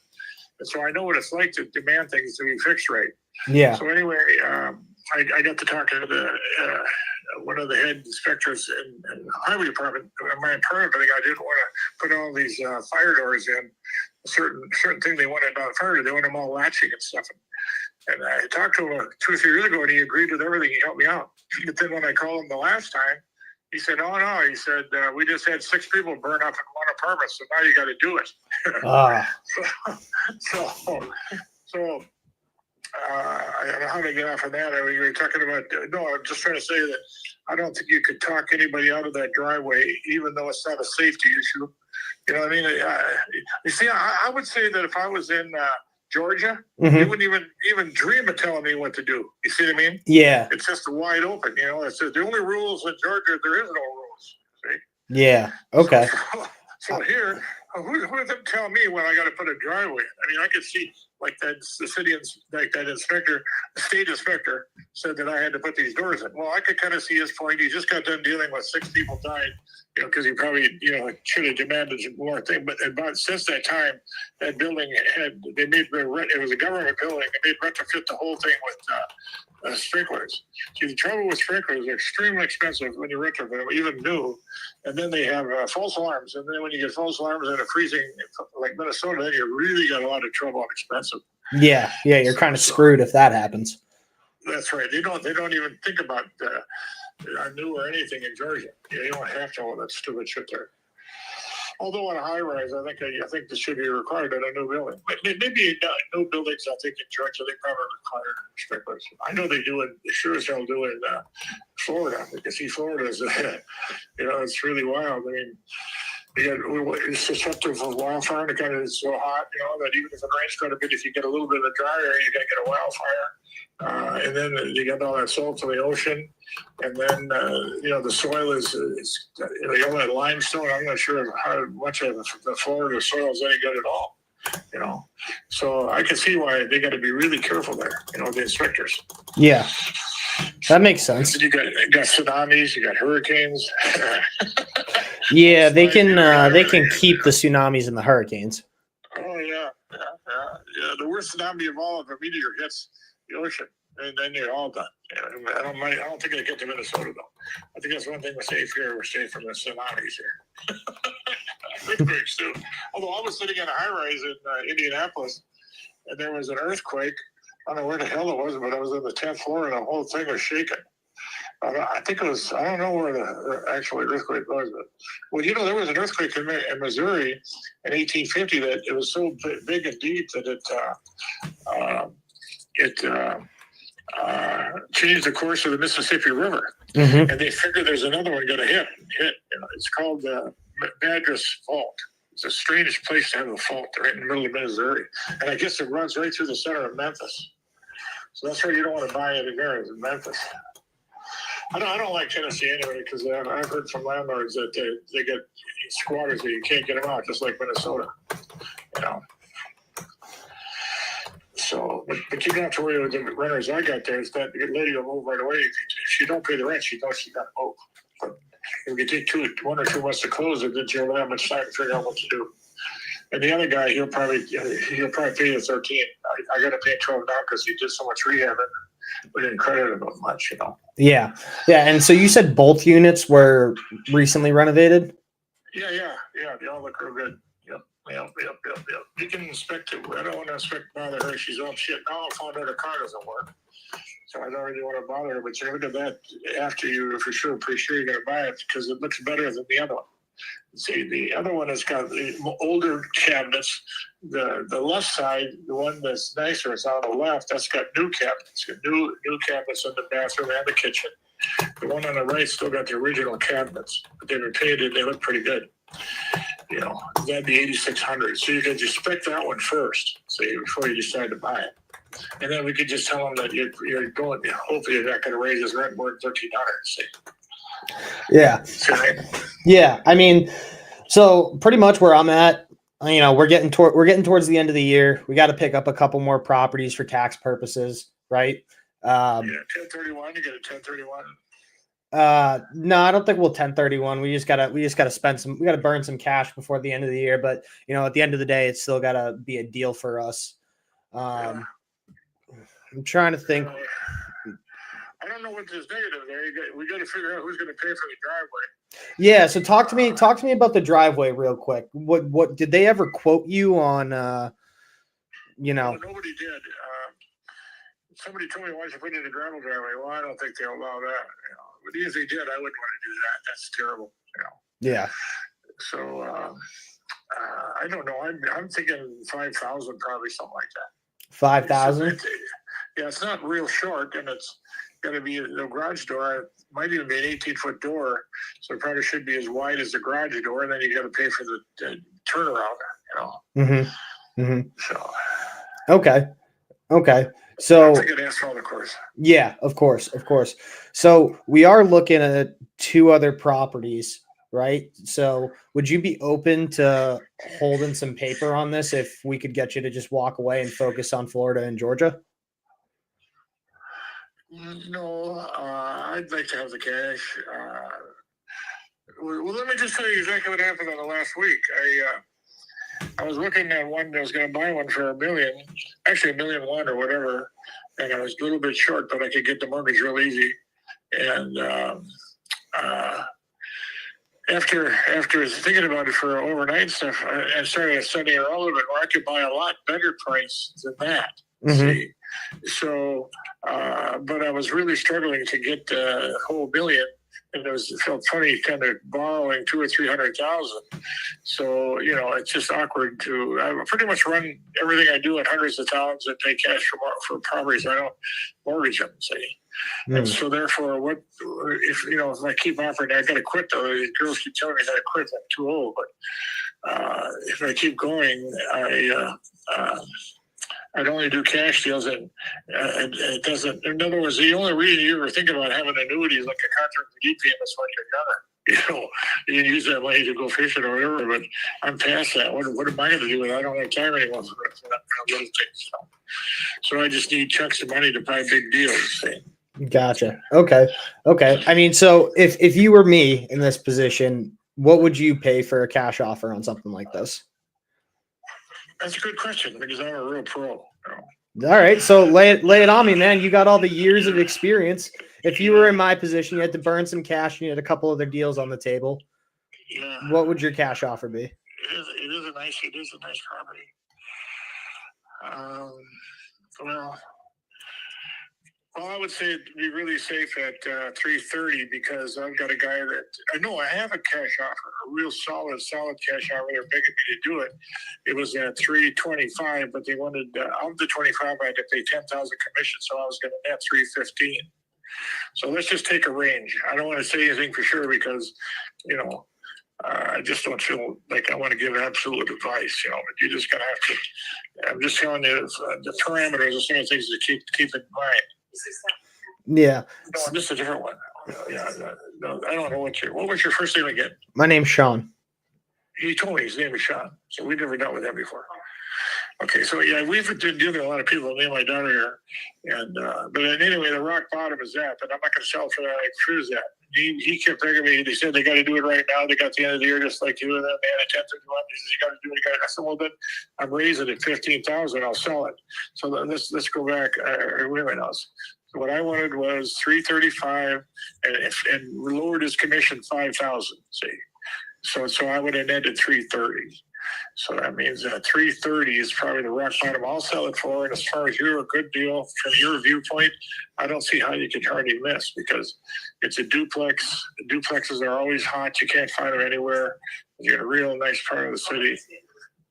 Speaker 6: and so I know what it's like to demand things to be fixed right.
Speaker 4: Yeah.
Speaker 6: So anyway, I got to talk to one of the head inspectors in the highway department. My apartment, I think I didn't want to put all these fire doors in. A certain thing they wanted about fire door, they wanted them all latching and stuff. And I talked to him 2 or 3 years ago, and he agreed with everything. He helped me out. But then when I called him the last time, he said, "Oh no," he said, "We just had 6 people burn up in one apartment, so now you got to do it."
Speaker 4: Ah.
Speaker 6: So I don't know how to get off of that. I mean, you were talking about, no, I'm just trying to say that I don't think you could talk anybody out of that driveway, even though it's not a safety issue. You know what I mean? You see, I would say that if I was in Georgia, they wouldn't even dream of telling me what to do. You see what I mean?
Speaker 4: Yeah.
Speaker 6: It's just wide open. You know, it's the only rules in Georgia. There is no rules. See?
Speaker 4: Yeah. Okay.
Speaker 6: So here, who doesn't tell me when I got to put a driveway? I mean, I could see like that the state inspector said that I had to put these doors in. Well, I could kind of see his point. He just got done dealing with 6 people died, you know, because he probably, you know, should have demanded more thing. But about since that time, that building they made the rent. It was a government building. They made retrofit the whole thing with sprinklers. See, the trouble with sprinklers, they're extremely expensive when you retrofit them, even new. And then they have false alarms. And then when you get false alarms in a freezing like Minnesota, then you really got a lot of trouble and expensive.
Speaker 4: Yeah. Yeah. You're kind of screwed if that happens.
Speaker 6: That's right. They don't even think about new or anything in Georgia. You don't have to all that stupid shit there. Although on a high rise, I think this should be required in a new building. Maybe no buildings. I think in Georgia they probably require sprinklers. I know they do it. They sure as hell do it in Florida. You can see Florida is, you know, it's really wild. I mean, it's susceptible for wildfire. It kind of is so hot, you know, that even if it rains quite a bit, if you get a little bit of a dry area, you're going to get a wildfire. And then you get all that salt from the ocean. And then, you know, the soil is you know, all that limestone. I'm not sure how much of the Florida soil is any good at all, you know. So I can see why they got to be really careful there, you know, the inspectors.
Speaker 4: Yeah. That makes sense.
Speaker 6: You got tsunamis, you got hurricanes.
Speaker 4: Yeah, they can keep the tsunamis and the hurricanes.
Speaker 6: Oh yeah. The worst tsunami of all, if a meteor hits the ocean, and then you're all done. I don't think they get to Minnesota though. I think that's one thing we're safe here. We're safe from the tsunamis here. Earthquakes too. Although I was sitting in a high rise in Indianapolis, and there was an earthquake. I don't know where the hell it was, but I was on the 10th floor, and the whole thing was shaking. I think it was, I don't know where the actual earthquake was, but, well, you know, there was an earthquake in Missouri in 1850 that it was so big and deep that it changed the course of the Mississippi River. And they figured there's another one going to hit. You know, it's called the Madras Fault. It's a strange place to have a fault right in the middle of Missouri. And I guess it runs right through the center of Memphis. So that's why you don't want to buy it in there, is in Memphis. I don't like Tennessee anyway, because I've heard from landlords that they get squatters that you can't get them out, just like Minnesota. You know. So, but you don't have to worry with the renters I got there. Is that lady will move right away. If she don't pay the rent, she knows she got to move. But if you take 1 or 2 months to close it, then you don't have much time to figure out what to do. And the other guy, he'll probably pay you 13. I got to pay 12 now because he did so much rehab and we didn't credit him much, you know. Yeah.
Speaker 4: And so you said both units were recently renovated?
Speaker 6: Yeah. They all look real good. Yep. You can inspect it. I don't want to inspect bother her. She's all shit. Now I found out her car doesn't work. So I don't really want to bother her. But you look at that after you, for sure, pretty sure you're going to buy it because it looks better than the other one. See, the other one has got the older cabinets. The left side, the one that's nicer, it's on the left, that's got new cabinets. New cabinets in the bathroom and the kitchen. The one on the right still got the original cabinets, but they were painted. They look pretty good. You know, that'd be 8,600. So you could just spec that one first, see, before you decide to buy it. And then we could just tell them that you're going. Hopefully, you're not going to raise his rent more than $1,300. See.
Speaker 4: Yeah. I mean, so pretty much where I'm at, you know, we're getting towards the end of the year. We got to pick up a couple more properties for tax purposes, right?
Speaker 6: 1031. You get a 1031.
Speaker 4: No, I don't think we'll 1031. We just gotta we gotta burn some cash before the end of the year. But you know, at the end of the day, it's still gotta be a deal for us. I'm trying to think.
Speaker 6: I don't know what this negative there. We got to figure out who's going to pay for the driveway.
Speaker 4: Yeah. So talk to me about the driveway real quick. What did they ever quote you on? You know,
Speaker 6: well, nobody did. Somebody told me why you put in a gravel driveway. Well, I don't think they'll allow that. You know, but if they did, I wouldn't want to do that. That's terrible. You know.
Speaker 4: Yeah.
Speaker 6: So I don't know. I'm thinking 5,000, probably something like that.
Speaker 4: 5,000.
Speaker 6: Yeah, it's not real short, and it's got to be the garage door. It might even be an 18-foot door, so it probably should be as wide as the garage door. And then you got to pay for the turnaround.
Speaker 4: Mm-hmm. Mm-hmm.
Speaker 6: So
Speaker 4: Okay.
Speaker 6: I
Speaker 4: So
Speaker 6: think it asphalt, of course.
Speaker 4: yeah, of course. So we are looking at 2 other properties, right? So would you be open to holding some paper on this if we could get you to just walk away and focus on Florida and Georgia?
Speaker 6: No, I'd like to have the cash. Well, let me just tell you exactly what happened on the last week. I was looking at one that was going to buy one for $1 million, actually $1.1 million or whatever, and I was a little bit short, but I could get the mortgage real easy. And after thinking about it for overnight stuff, I started studying around a little bit where I could buy a lot better price than that.
Speaker 4: Mm-hmm.
Speaker 6: See, so but I was really struggling to get the whole $1 million. And it felt funny kind of borrowing 200,000 or 300,000. So, it's just awkward I pretty much run everything I do in hundreds of thousands and pay cash for properties. I don't mortgage them, see. And so therefore, if I keep offering, I got to quit though. The girls keep telling me that I quit. I'm too old. But if I keep going, I'd only do cash deals, and it doesn't. In other words, the only reason you ever think about having annuities like a contract for deed payments when you're younger, you can use that money to go fishing or whatever. But I'm past that. What am I going to do with it? I don't have time anymore for that little things. So I just need chunks of money to buy big deals. See?
Speaker 4: Gotcha. Okay. I mean, so if you were me in this position, what would you pay for a cash offer on something like this?
Speaker 6: That's a good question because I'm a real pro.
Speaker 4: All right, so lay it on me, man. You got all the years of experience. If you were in my position, you had to burn some cash, and you had a couple other deals on the table.
Speaker 6: Yeah.
Speaker 4: What would your cash offer be?
Speaker 6: It is a nice property. Well, I would say it'd be really safe at 330 because I've got a guy that I know I have a cash offer, a real solid cash offer. They're begging me to do it. It was at 325, but they wanted of the 25, I had to pay 10,000 commission, so I was going to net 315. So let's just take a range. I don't want to say anything for sure because, I just don't feel like I want to give absolute advice, but you just going to have to. I'm just telling you the parameters of some of the things to keep in mind.
Speaker 4: Yeah.
Speaker 6: No, this is a different one. Yeah, no, I don't know what was your first name again?
Speaker 4: My name's Shaun.
Speaker 6: He told me his name is Shaun, so we've never dealt with him before. Okay, so yeah, we've been dealing with a lot of people. Me and my daughter here, and but anyway, the rock bottom is that. But I'm not going to sell for that. I refuse that. He kept begging me. They said they got to do it right now. They got the end of the year just like you. And then they had a 1031. He says you got to do it. I said, well then, I'm raising it 15,000. I'll sell it. So let's go back. Wait a minute else. So what I wanted was 335, and lowered his commission 5,000. See, so I would have netted 330. So that means that 330 is probably the rock bottom. I'll sell it for. And as far as you're a good deal from your viewpoint, I don't see how you can hardly miss because it's a duplex. The duplexes are always hot. You can't find them anywhere. You're in a real nice part of the city.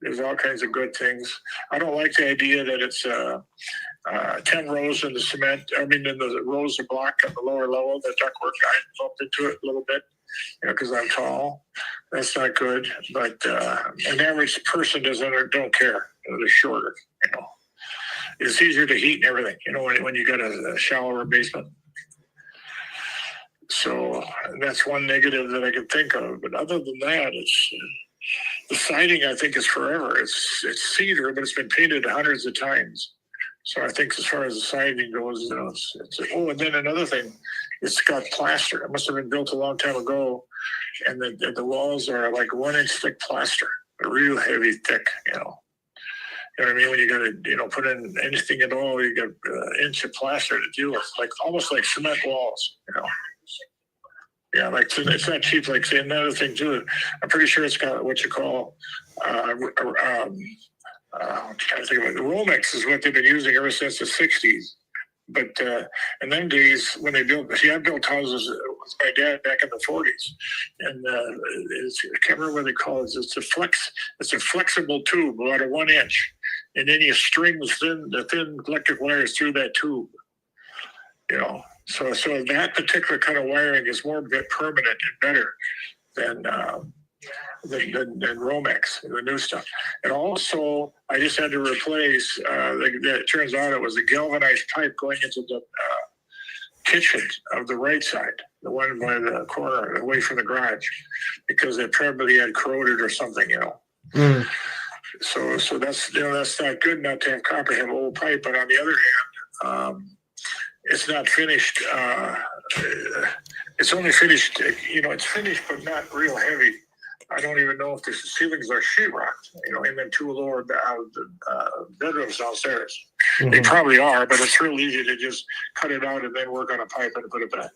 Speaker 6: There's all kinds of good things. I don't like the idea that it's 10 rows in the cement. I mean, in the rows of block at the lower level, the ductwork. I bumped into it a little bit. Because I'm tall, that's not good. But an average person don't care. They're shorter. It's easier to heat and everything. When you got a shallower basement. So that's one negative that I can think of. But other than that, it's the siding. I think is forever. It's cedar, but it's been painted hundreds of times. So I think as far as the siding goes, and then another thing. It's got plaster. It must have been built a long time ago, and the walls are like 1 inch thick plaster. They're real heavy, thick. You know what I mean? When you got to put in anything at all, you got an inch of plaster to deal with, like almost like cement walls. Yeah, like it's not cheap. Like say another thing too. I'm pretty sure it's got what you call. I'm trying to think of it. Romex is what they've been using ever since the 60s. But in them days, when they built, I built houses with my dad back in the 40s, and I can't remember what they call it. It's a flexible tube, about a 1 inch, and then you string the thin electric wires through that tube. You know, so that particular kind of wiring is more permanent and better than Romex, the new stuff. And also, I just had to replace. It turns out it was a galvanized pipe going into the kitchen of the right side, the one by the corner, away from the garage, because it probably had corroded or something, you know.
Speaker 4: Mm.
Speaker 6: So that's that's not good not to have copper have old pipe. But on the other hand, it's not finished. It's only finished. It's finished, but not real heavy. I don't even know if the ceilings are sheetrocked, in them two lower bedrooms downstairs.
Speaker 4: Mm-hmm.
Speaker 6: They probably are, but it's real easy to just cut it out and then work on a pipe and put it back.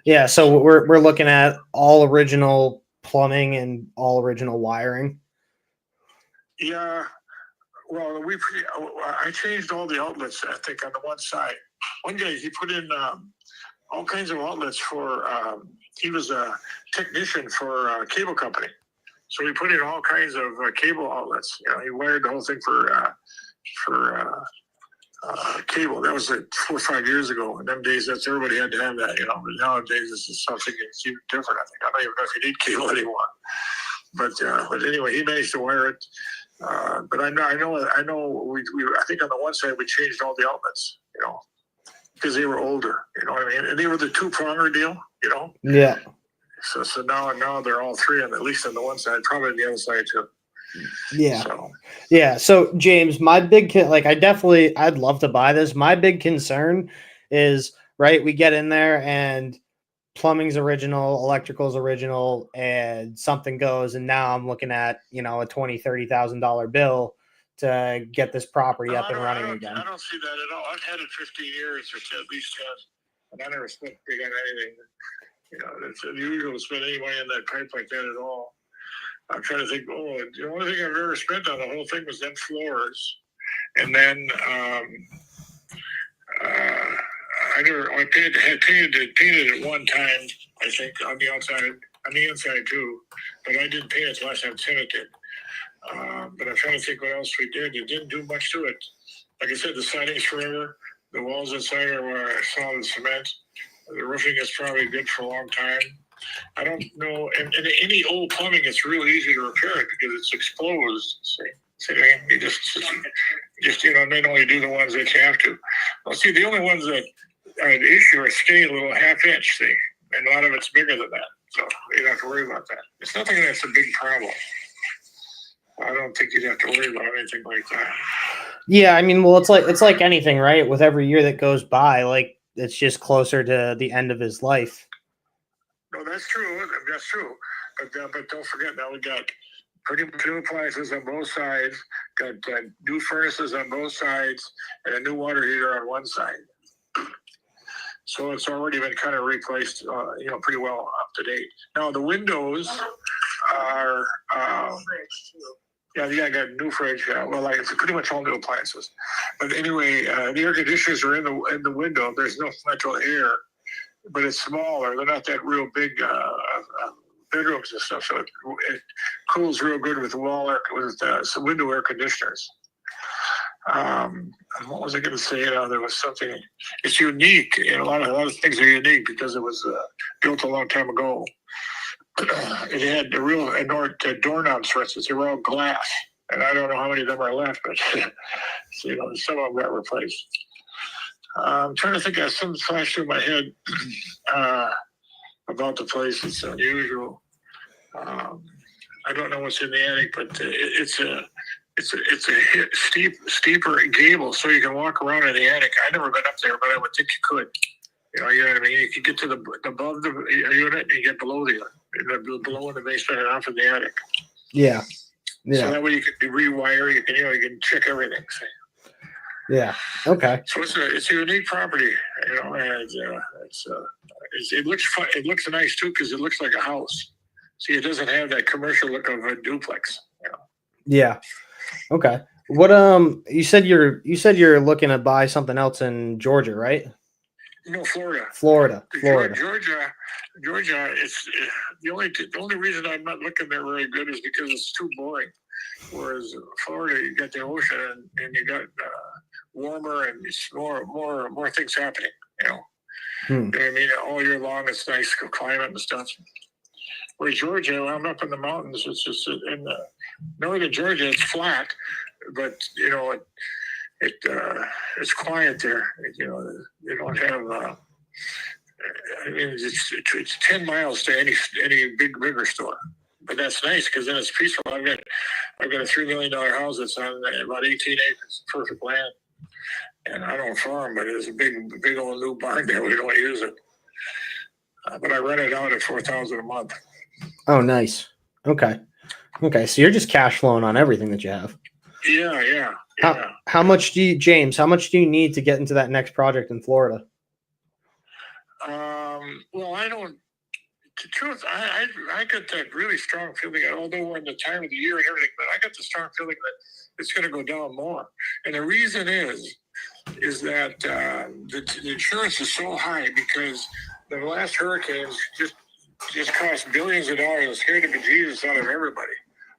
Speaker 4: Yeah, so we're looking at all original plumbing and all original wiring.
Speaker 6: Yeah, well, I changed all the outlets, I think, on the one side. One guy, he put in all kinds of outlets for, he was a technician for a cable company. So he put in all kinds of cable outlets. He wired the whole thing for cable. That was like 4 or 5 years ago. In them days, everybody had to have that, But nowadays, this is something that's even different. I think I don't even know if you need cable anymore. But anyway, he managed to wire it. But I know. I think on the one side we changed all the outlets, because they were older. You know what I mean? And they were the 2-pronger deal,
Speaker 4: Yeah.
Speaker 6: So now they're all three, and at least on the one side, probably on the other side too.
Speaker 4: Yeah.
Speaker 6: So.
Speaker 4: Yeah. So James, my big I'd love to buy this. My big concern is, right, we get in there and plumbing's original, electrical's original, and something goes, and now I'm looking at a $20,000-$30,000 bill to get this property up and running again.
Speaker 6: I don't see that at all. I've had it 15 years or at least 10, and I never spent big on anything. It's unusual to spend any money on that pipe like that at all. I'm trying to think. The only thing I've ever spent on the whole thing was them floors, and then I painted it one time, I think, on the outside, on the inside too, but I didn't paint it last time Senate did. But I'm trying to think what else we did. It didn't do much to it. Like I said, the siding's forever. The walls inside are solid cement. The roofing is probably good for a long time. I don't know. And any old plumbing, it's real easy to repair it because it's exposed. See, you just then only do the ones that you have to. Well, see, the only ones that are an issue are skinny little half-inch, see, and a lot of it's bigger than that. So you don't have to worry about that. It's nothing that's a big problem. I don't think you'd have to worry about anything like that.
Speaker 4: Yeah, I mean, well, it's like anything, right? With every year that goes by, like, it's just closer to the end of his life.
Speaker 6: No, that's true. That's true. But don't forget, now we got pretty much new appliances on both sides, got new furnaces on both sides, and a new water heater on one side. So it's already been kind of replaced, pretty well up to date. Now the windows are, I got a new fridge. It's pretty much all new appliances. But anyway, the air conditioners are in the window. There's no central air, but it's smaller. They're not that real big bedrooms and stuff. So it cools real good with some window air conditioners. What was I going to say? There was something. It's unique. A lot of things are unique because it was built a long time ago. It had the real doorknobs, for instance. They were all glass, and I don't know how many of them are left, but some of them got replaced. I'm trying to think of something flashed through my head about the place. It's unusual. I don't know what's in the attic, but it's a steeper gable, so you can walk around in the attic. I've never been up there, but I would think you could. You know what I mean? You can get to above the unit and you get below the unit, below in the basement and off in the attic.
Speaker 4: Yeah.
Speaker 6: So that way you can rewire. You can check everything. See?
Speaker 4: Yeah. Okay.
Speaker 6: So it's a unique property. And it looks fun. It looks nice too because it looks like a house. See, it doesn't have that commercial look of a duplex.
Speaker 4: Yeah. Okay. What you said you're looking to buy something else in Georgia, right?
Speaker 6: No, Florida.
Speaker 4: Florida.
Speaker 6: Georgia. It's the only reason I'm not looking there very good is because it's too boring. Whereas Florida, you got the ocean and you got warmer and it's more things happening. You know, You know what I mean, all year long, it's nice climate and stuff. Where Georgia, I'm up in the mountains. It's just in northern Georgia, it's flat, but you know, it's quiet there. You know, they don't have. I mean, it's 10 miles to any bigger store, but that's nice because then it's peaceful. I've got a $3 million house that's on about 18 acres, perfect land, and I don't farm, but there's a big old new barn there. We don't use it, but I rent it out at $4,000 a month.
Speaker 4: Oh, nice. Okay. So you're just cash flowing on everything that you have.
Speaker 6: Yeah.
Speaker 4: How much do you, James? How much do you need to get into that next project in Florida?
Speaker 6: Well, I don't. The truth, I got that really strong feeling. Although we're in the time of the year and everything, but I got the strong feeling that it's going to go down more. And the reason is that the insurance is so high because the last hurricanes just cost billions of dollars and scared the bejesus out of everybody.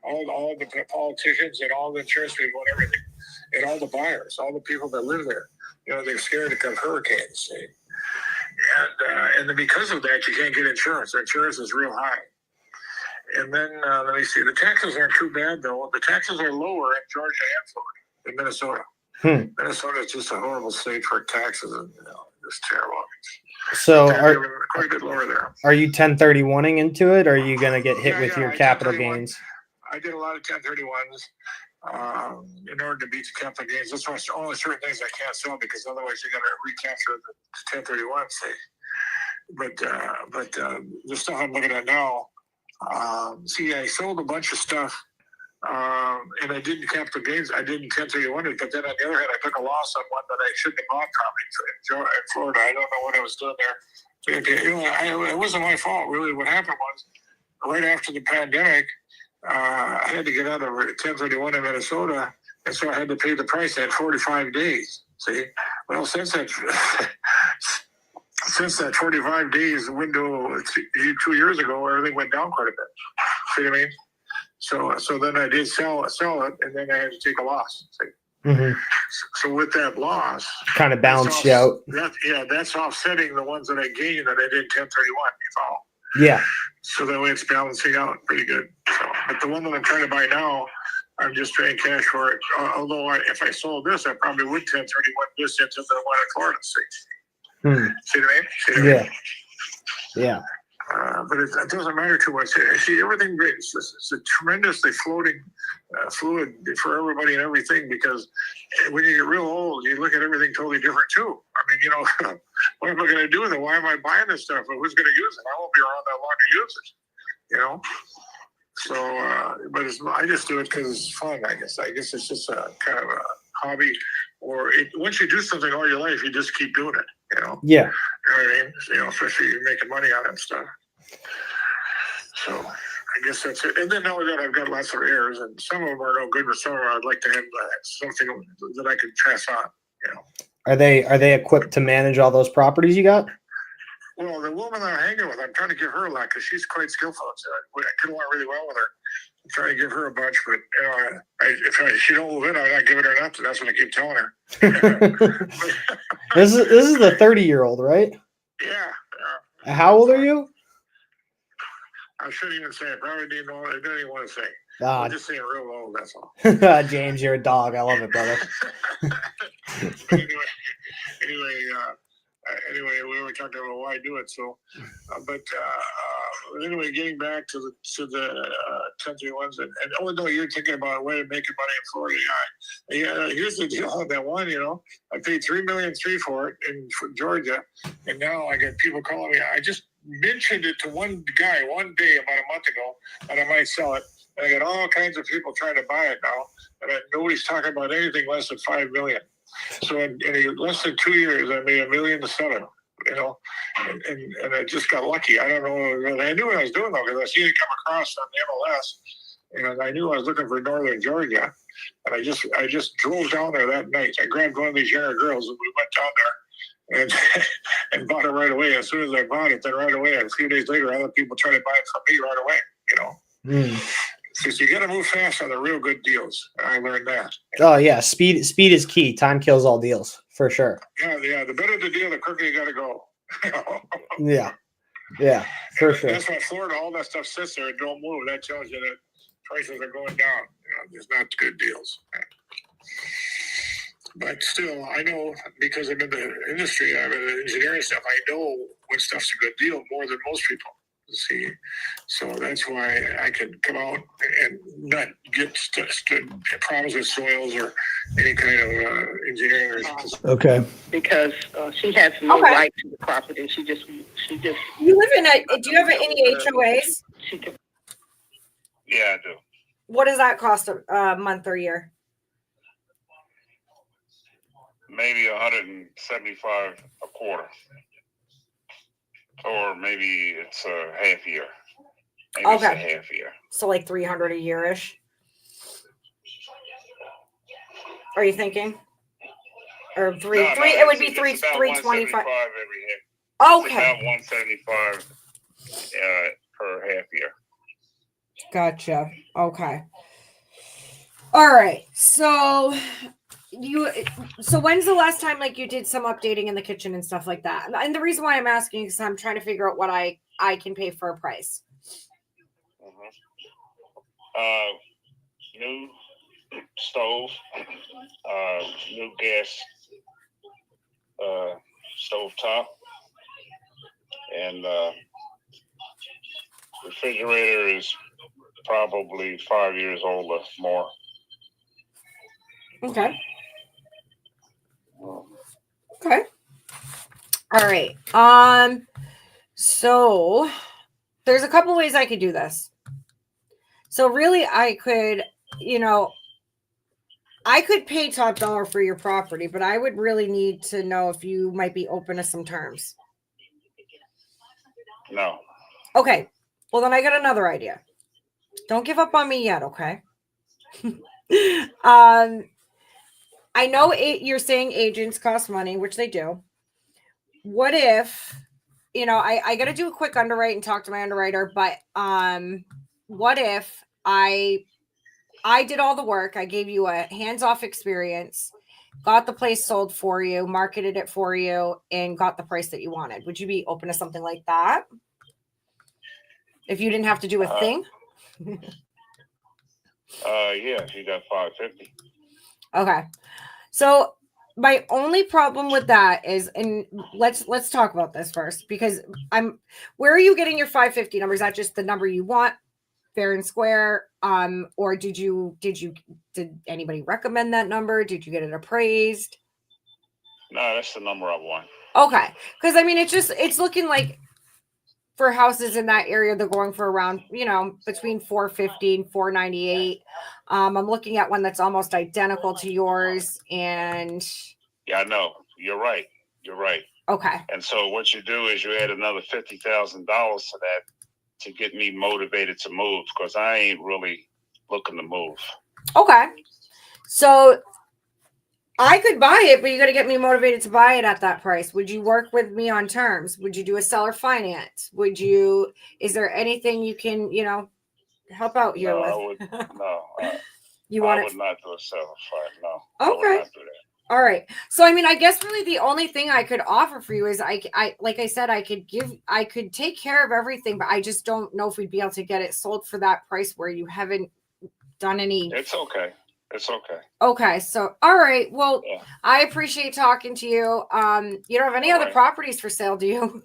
Speaker 6: All the politicians and all the insurance people and everything, and all the buyers, all the people that live there. You know, they're scared of hurricanes. See? And then because of that, you can't get insurance. The insurance is real high. And then let me see. The taxes aren't too bad though. The taxes are lower in Georgia and Florida than Minnesota. Minnesota is just a horrible state for taxes, and just terrible.
Speaker 4: So
Speaker 6: quite a bit lower there.
Speaker 4: Are you 1031ing into it, or are you going to get hit with your capital gains?
Speaker 6: I did a lot of 1031s in order to beat the capital gains. That's why only certain things I can't sell because otherwise you got to recapture the 1031. Say, but the stuff I'm looking at now. See, I sold a bunch of stuff, and I didn't capital gains. I didn't 1031 it, but then on the other hand, I took a loss on one that I shouldn't have bought property in Florida. I don't know what I was doing there. It wasn't my fault really. What happened was right after the pandemic. I had to get out of 1031 in Minnesota, and so I had to pay the price at 45 days. See, well, since that 45 days window 2 years ago, everything went down quite a bit. See what I mean? So then I did sell it, and then I had to take a loss. See? So with that loss,
Speaker 4: kind of balanced you out.
Speaker 6: That's offsetting the ones that I gained that I did 1031. You follow?
Speaker 4: Yeah.
Speaker 6: So that way it's balancing out pretty good. So, but the one that I'm trying to buy now, I'm just paying cash for it. Although if I sold this, I probably would 1031 this into the one in Florida. See what I mean? Yeah. But it doesn't matter too much. See, everything it's a tremendously fluid for everybody and everything because when you get real old, you look at everything totally different too. I mean, what am I going to do with it? Why am I buying this stuff? Who's going to use it? I won't be around that long to use it. But I just do it because it's fun. I guess it's just a kind of a hobby. Or once you do something all your life, you just keep doing it. Yeah. You know what I mean? Especially you're making money on it and stuff. So I guess that's it. And then now that I've got lots of heirs, and some of them are no good, but some of them I'd like to have something that I could pass on.
Speaker 4: Are they equipped to manage all those properties you got?
Speaker 6: Well, the woman that I'm hanging with, I'm trying to give her a lot because she's quite skillful. I get along really well with her. I'm trying to give her a bunch, but if she don't move in, I'm not giving her nothing. That's what I keep telling her.
Speaker 4: This is the 30-year-old, right?
Speaker 6: Yeah.
Speaker 4: How old are you?
Speaker 6: I shouldn't even say it. Probably didn't even want to say. I'm just saying real old. That's all.
Speaker 4: James, you're a dog. I love it, brother.
Speaker 6: Anyway, we were talking about why do it. So, but anyway, getting back to the 1031s, and oh no, you're thinking about a way of making money in Florida. Yeah. Here's the deal on that one. I paid $3.3 million for it in Georgia, and now I get people calling me. I just mentioned it to one guy one day about a month ago, and I might sell it. And I got all kinds of people trying to buy it now, and nobody's talking about anything less than $5 million. So in less than 2 years, I made $1 million to sell it. And I just got lucky. I don't know. I knew what I was doing though because I seen it come across on the MLS, and I knew I was looking for Northern Georgia. And I just drove down there that night. I grabbed one of these younger girls, and we went down there and bought it right away. As soon as I bought it, then right away, a few days later, other people tried to buy it from me right away. So you got to move fast on the real good deals. I learned that.
Speaker 4: Oh yeah, speed is key. Time kills all deals for sure.
Speaker 6: Yeah. The better the deal, the quicker you got to go.
Speaker 4: Yeah, for sure.
Speaker 6: That's why Florida, all that stuff sits there and don't move. That tells you that prices are going down. There's not good deals. But still, I know because I'm in the industry, I'm in the engineering stuff. I know when stuff's a good deal more than most people. See, so that's why I could come out and not get problems with soils or any kind of engineering.
Speaker 1: Okay.
Speaker 7: Because she has no
Speaker 3: Okay.
Speaker 7: right to the property. She just.
Speaker 3: You live in a, do you have any HOAs?
Speaker 7: She can,
Speaker 6: Yeah, I do.
Speaker 3: What does that cost a month or year?
Speaker 6: Maybe 175 a quarter. Or maybe it's a half year. Maybe it's a
Speaker 3: Okay.
Speaker 6: half year.
Speaker 3: So like 300 a year-ish? Are you thinking? Or three, it would be three,
Speaker 6: it's about
Speaker 3: 325.
Speaker 6: 175 every half. It's
Speaker 3: Okay.
Speaker 6: about 175 per half year.
Speaker 3: Gotcha. Okay. All right. So when's the last time like you did some updating in the kitchen and stuff like that? And the reason why I'm asking is I'm trying to figure out what I can pay for a price.
Speaker 6: New stove, new gas stove top, and refrigerator is probably 5 years old or more.
Speaker 3: Okay. Okay. All right. So there's a couple ways I could do this. So really I could, I could pay top dollar for your property, but I would really need to know if you might be open to some terms.
Speaker 6: No.
Speaker 3: Okay. Well, then I got another idea. Don't give up on me yet, okay? I know you're saying agents cost money, which they do. What if, I got to do a quick underwrite and talk to my underwriter, but what if I did all the work, I gave you a hands-off experience, got the place sold for you, marketed it for you, and got the price that you wanted? Would you be open to something like that? If you didn't have to do a thing?
Speaker 6: Yeah, if you got 550.
Speaker 3: Okay. So my only problem with that is, and let's talk about this first, because where are you getting your 550 number? Is that just the number you want, fair and square? Or did anybody recommend that number? Did you get it appraised?
Speaker 6: No, that's the number I want.
Speaker 3: Okay. Because it's looking like for houses in that area, they're going for around, between 450 and 498. I'm looking at one that's almost identical to yours. And
Speaker 6: yeah, I know. You're right.
Speaker 3: okay.
Speaker 6: And so what you do is you add another $50,000 to that to get me motivated to move, because I ain't really looking to move.
Speaker 3: Okay. So I could buy it, but you got to get me motivated to buy it at that price. Would you work with me on terms? Would you do a seller finance? Is there anything you can, help out here with?
Speaker 6: I would not do a seller finance. No.
Speaker 3: Okay.
Speaker 6: I would not do that.
Speaker 3: All right. So, I guess really the only thing I could offer for you is I like I said, I could take care of everything, but I just don't know if we'd be able to get it sold for that price where you haven't done any.
Speaker 6: It's okay.
Speaker 3: Okay. So, all right. Well,
Speaker 6: Yeah.
Speaker 3: I appreciate talking to you. You don't have any
Speaker 6: All
Speaker 3: other
Speaker 6: right.
Speaker 3: properties for sale, do you?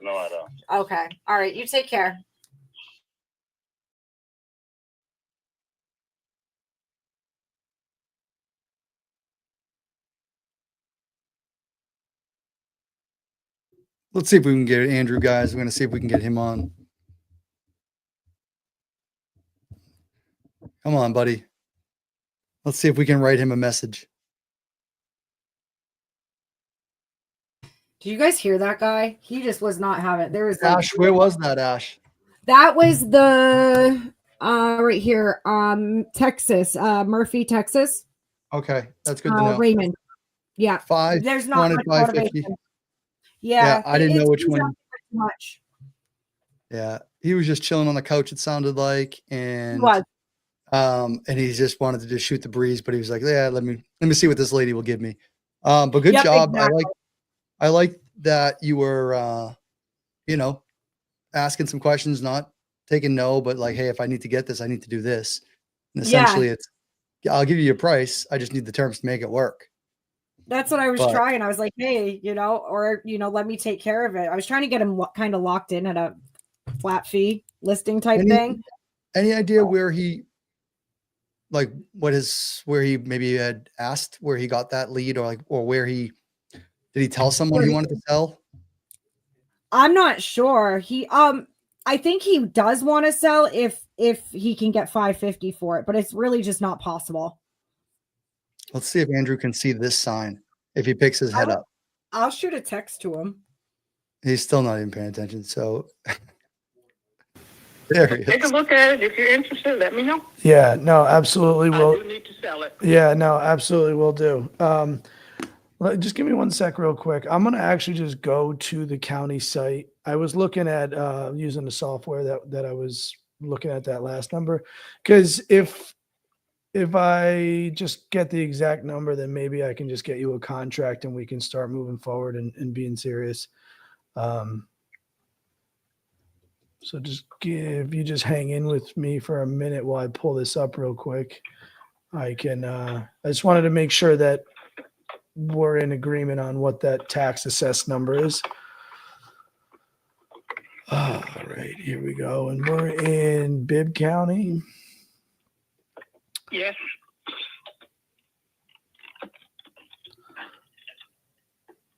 Speaker 6: No, I don't.
Speaker 3: Okay. All right. You take care.
Speaker 1: Let's see if we can get Andrew, guys. We're going to see if we can get him on. Come on, buddy. Let's see if we can write him a message.
Speaker 3: Did you guys hear that guy? He just was not having it. There was
Speaker 1: Ash, where was that, Ash?
Speaker 3: that was the right here, Texas, Murphy, Texas.
Speaker 1: Okay, that's good to know.
Speaker 3: Raymond. Yeah.
Speaker 1: Five.
Speaker 3: There's not
Speaker 1: wanted
Speaker 3: much
Speaker 1: 550.
Speaker 3: motivation. Yeah,
Speaker 1: I didn't know which one.
Speaker 3: Much.
Speaker 1: Yeah, he was just chilling on the couch, it sounded like, and
Speaker 3: Was.
Speaker 1: and he just wanted to just shoot the breeze, but he was like, yeah, let me see what this lady will give me. But good
Speaker 3: Yep,
Speaker 1: job.
Speaker 3: exactly.
Speaker 1: I like that you were, you know, asking some questions, not taking no, but like, hey, if I need to get this, I need to do this. And essentially it's, I'll give you your price. I just need the terms to make it work.
Speaker 3: That's what I was
Speaker 1: But-
Speaker 3: trying. I was like, hey, you know, or, you know, let me take care of it. I was trying to get him kind of locked in at a flat fee listing type thing.
Speaker 1: Any idea where he, like, where he maybe had asked where he got that lead, or like, or where did he tell someone he wanted to sell?
Speaker 3: I'm not sure. I think he does want to sell if he can get 550 for it, but it's really just not possible.
Speaker 1: Let's see if Andrew can see this sign. If he picks his head up,
Speaker 3: I'll shoot a text to him.
Speaker 1: he's still not even paying attention. So there he
Speaker 7: Take a
Speaker 1: is.
Speaker 7: look at it. If you're interested, let me know.
Speaker 8: Yeah, no, absolutely
Speaker 7: I
Speaker 8: will.
Speaker 7: do need to sell it.
Speaker 8: Yeah, no, absolutely will do. Just give me one sec real quick. I'm going to actually just go to the county site. I was looking at using the software that I was looking at that last number. Because if I just get the exact number, then maybe I can just get you a contract and we can start moving forward and being serious. So if you just hang in with me for a minute while I pull this up real quick, I just wanted to make sure that we're in agreement on what that tax assessed number is. All right, here we go. And we're in Bibb County.
Speaker 7: Yes.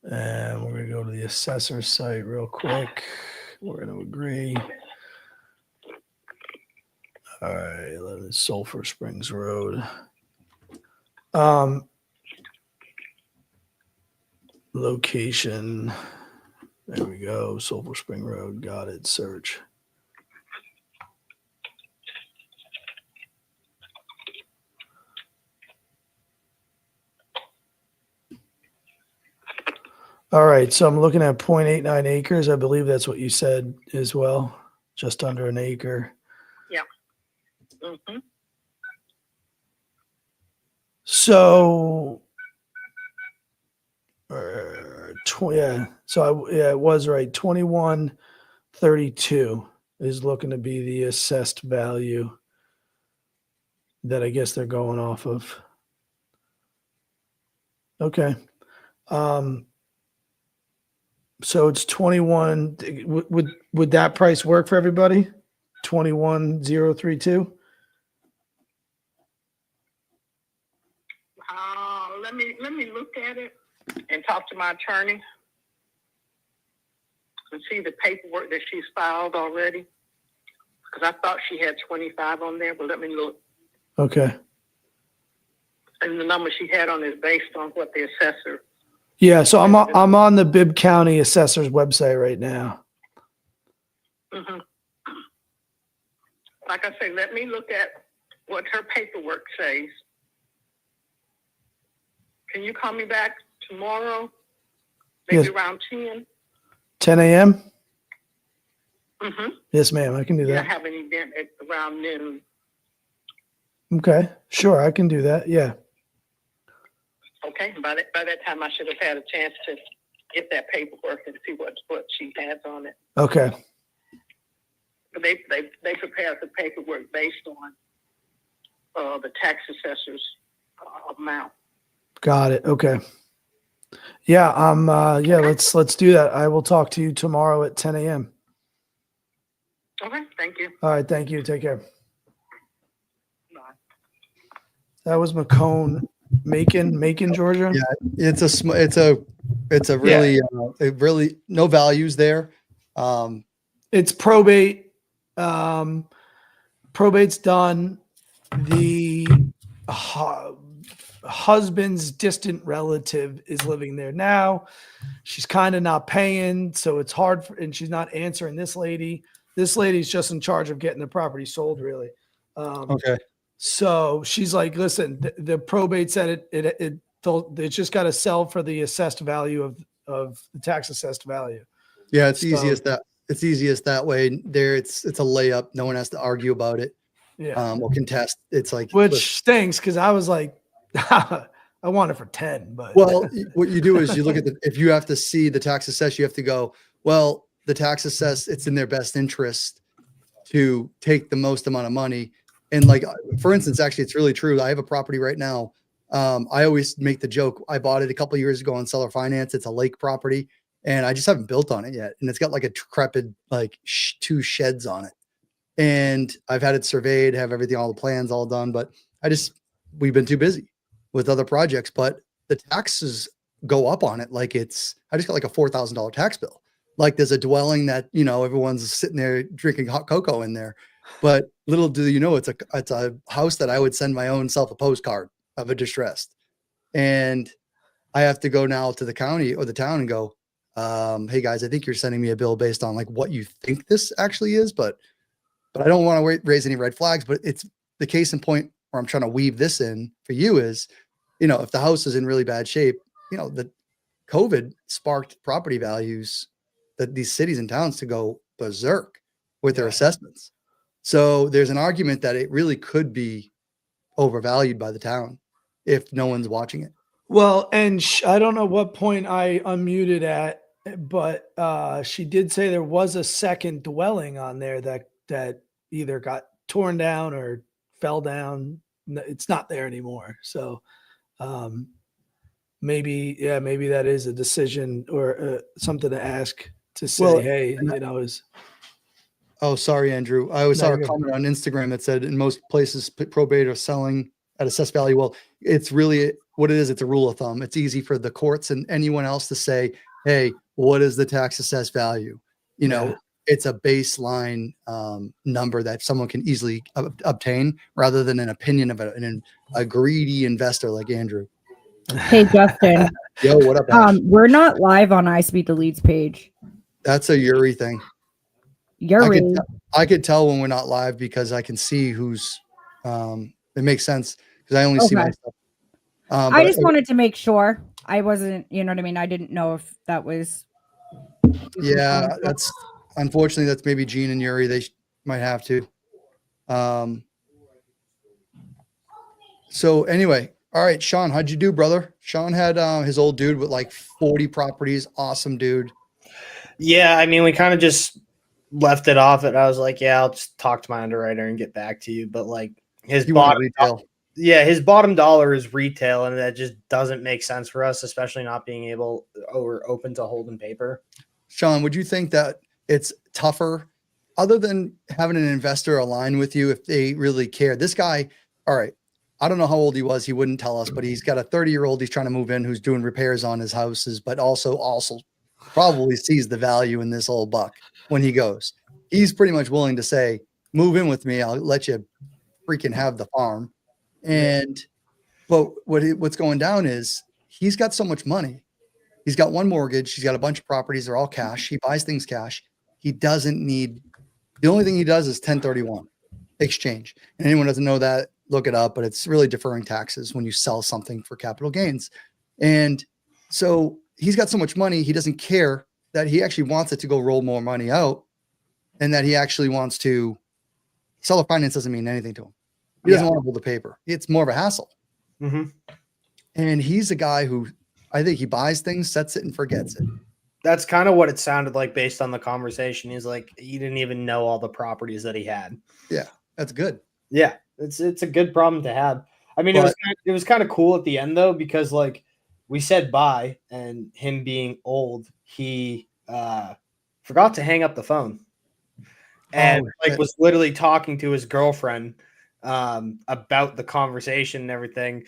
Speaker 8: And we're going to go to the assessor site real quick. We're going to agree. All right, 11 Sulphur Springs Road. Location. There we go. Sulphur Spring Road. Got it. Search. All right. So I'm looking at 0.89 acres. I believe that's what you said as well. Just under an acre.
Speaker 7: Mm-hmm.
Speaker 8: So, it was right. 2132 is looking to be the assessed value that I guess they're going off of. Okay. So it's 21. Would that price work for everybody? 21,032.
Speaker 7: Let me look at it and talk to my attorney and see the paperwork that she's filed already. Because I thought she had 25 on there, but let me look.
Speaker 8: Okay.
Speaker 7: And the number she had on is based on what the assessor.
Speaker 8: Yeah, so I'm on the Bibb County Assessor's website right now.
Speaker 7: Mm-hmm. Like I say, let me look at what her paperwork says. Can you call me back tomorrow? Maybe
Speaker 8: Yes.
Speaker 7: around 10?
Speaker 8: 10 a.m.?
Speaker 7: Mm-hmm.
Speaker 8: Yes, ma'am. I can do
Speaker 7: Yeah, I
Speaker 8: that.
Speaker 7: have an event at around noon.
Speaker 8: Okay, sure. I can do that. Yeah.
Speaker 7: Okay, by that time I should have had a chance to get that paperwork and see what she has on it.
Speaker 8: Okay.
Speaker 7: But they prepared the paperwork based on the tax assessor's amount.
Speaker 8: Got it. Okay. Yeah. Let's do that. I will talk to you tomorrow at 10 a.m.
Speaker 7: Okay, thank you.
Speaker 8: All right. Thank you. Take care.
Speaker 7: Bye.
Speaker 8: That was Macomb, Macon, Georgia.
Speaker 1: Yeah, it's a really, really no values there.
Speaker 8: It's probate. Probate's done. The husband's distant relative is living there now. She's kind of not paying, so it's hard and she's not answering this lady. This lady's just in charge of getting the property sold, really.
Speaker 1: Okay.
Speaker 8: So she's like, listen, the probate said it's just got to sell for the assessed value of the tax assessed value.
Speaker 1: Yeah, it's easy as that. it's easiest that way. There, it's a layup. No one has to argue about it.
Speaker 8: Yeah.
Speaker 1: Or contest. It's like,
Speaker 8: Which
Speaker 1: listen,
Speaker 8: stinks because I was like, I want it for 10, but
Speaker 1: well, what you do is you look at if you have to see the tax assess, you have to go, well, the tax assess, it's in their best interest to take the most amount of money. And like, for instance, actually, it's really true. I have a property right now. I always make the joke. I bought it a couple of years ago on seller finance. It's a lake property and I just haven't built on it yet. And it's got like a decrepit, like 2 sheds on it. And I've had it surveyed, have everything, all the plans all done, but we've been too busy with other projects, but the taxes go up on it. Like I just got like a $4,000 tax bill. Like there's a dwelling that, everyone's sitting there drinking hot cocoa in there, but little do you know, it's a house that I would send my own self a postcard of a distressed. And I have to go now to the county or the town and go, hey guys, I think you're sending me a bill based on like what you think this actually is, but I don't want to raise any red flags, but it's the case in point where I'm trying to weave this in for you is, if the house is in really bad shape, the COVID sparked property values that these cities and towns to go berserk with their assessments. So there's an argument that it really could be overvalued by the town if no one's watching it.
Speaker 8: well, and I don't know what point I unmuted at, but she did say there was a second dwelling on there that either got torn down or fell down. It's not there anymore. So maybe that is a decision or something to ask to say,
Speaker 1: Well,
Speaker 8: hey,
Speaker 1: is. Oh, sorry, Andrew. I saw a comment on Instagram that said in most places probate are selling at assessed value. Well, it's really what it is. It's a rule of thumb. It's easy for the courts and anyone else to say, hey, what is the tax assessed value? It's a baseline number that someone can easily obtain rather than an opinion of a greedy investor like Andrew.
Speaker 3: Hey, Justin.
Speaker 1: Yo, what up, Ash?
Speaker 3: We're not live on ISPEED the Leads page.
Speaker 1: That's a Yuri thing.
Speaker 3: Yuri.
Speaker 1: I could tell when we're not live because I can see who's it makes sense because I only see myself.
Speaker 3: I just wanted to make sure I wasn't, you know what I mean? I didn't know if that was.
Speaker 1: Yeah, unfortunately, that's maybe Gene and Yuri. They might have to. So anyway, all right, Shaun, how'd you do, brother? Shaun had his old dude with like 40 properties. Awesome dude.
Speaker 4: Yeah, I mean, we kind of just left it off. I was like, yeah, I'll just talk to my underwriter and get back to you. But like his bottom dollar is retail, and that just doesn't make sense for us, especially not being able or open to holding paper.
Speaker 1: Shaun, would you think that it's tougher other than having an investor align with you if they really care? This guy, all right, I don't know how old he was. He wouldn't tell us, but he's got a 30-year-old he's trying to move in who's doing repairs on his houses, but also probably sees the value in this old buck when he goes. He's pretty much willing to say, move in with me. I'll let you freaking have the farm. But what's going down is he's got so much money. He's got one mortgage. He's got a bunch of properties. They're all cash. He buys things cash. He doesn't need, the only thing he does is 1031 exchange. And anyone doesn't know that, look it up, but it's really deferring taxes when you sell something for capital gains. And so he's got so much money. He doesn't care that he actually wants it to go roll more money out and that he actually wants to seller finance doesn't mean anything to him. He doesn't want to hold the paper. It's more of a hassle.
Speaker 4: Mm-hmm.
Speaker 1: And he's a guy who I think he buys things, sets it and forgets it.
Speaker 4: That's kind of what it sounded like based on the conversation. He's like, he didn't even know all the properties that he had.
Speaker 1: Yeah, that's good.
Speaker 4: Yeah, it's a good problem to have. I mean, it was kind of cool at the end though, because like we said bye, and him being old, he forgot to hang up the phone, and was literally talking to his girlfriend about the conversation and everything.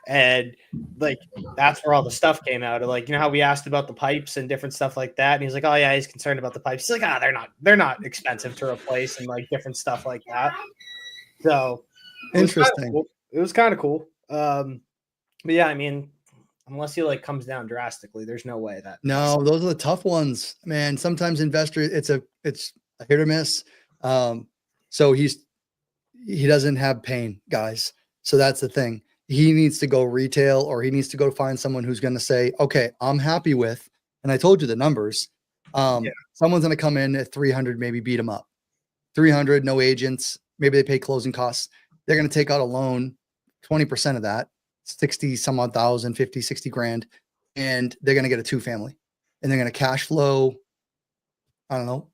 Speaker 4: And like that's where all the stuff came out. Like, how we asked about the pipes and different stuff like that, and he's like, oh yeah, he's concerned about the pipes. He's like, they're not expensive to replace, and like different stuff like that. So
Speaker 1: interesting.
Speaker 4: It was kind of cool. But yeah, I mean, unless he like comes down drastically, there's no way that.
Speaker 1: No, those are the tough ones, man. Sometimes investors, it's a hit or miss. So he doesn't have pain, guys. So that's the thing. He needs to go retail, or he needs to go find someone who's going to say, okay, I'm happy with, and I told you the numbers. someone's going to come in at 300, maybe beat them up. 300, no agents. Maybe they pay closing costs. They're going to take out a loan, 20% of that, 60 some odd thousand, 50, 60 grand. And they're going to get a 2-family, and they're going to cash flow, I don't know,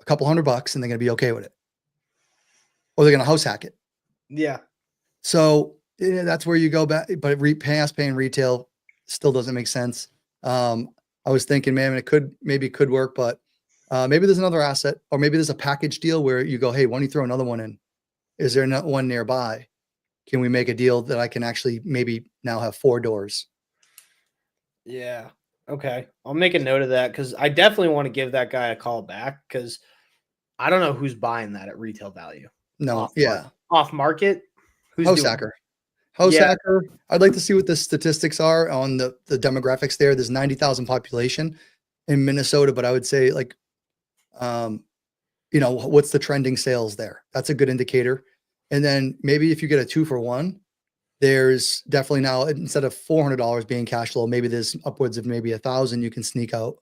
Speaker 1: a couple $100, and they're going to be okay with it. Or they're going to house hack it.
Speaker 4: Yeah.
Speaker 1: So that's where you go back, but paying retail still doesn't make sense. I was thinking, man, it could work, but maybe there's another asset, or maybe there's a package deal where you go, hey, why don't you throw another one in? Is there not one nearby? Can we make a deal that I can actually maybe now have 4 doors?
Speaker 4: Yeah. Okay. I'll make a note of that, because I definitely want to give that guy a call back, because I don't know who's buying that at retail value.
Speaker 1: No.
Speaker 4: Off market. Who's
Speaker 1: House
Speaker 4: doing
Speaker 1: hacker. House hacker. I'd like to see what the statistics are on the demographics there. There's 90,000 population in Minnesota, but I would say like, what's the trending sales there? That's a good indicator. And then maybe if you get a 2-for-1, there's definitely now, instead of $400 being cash flow, maybe there's upwards of maybe 1,000 you can sneak out.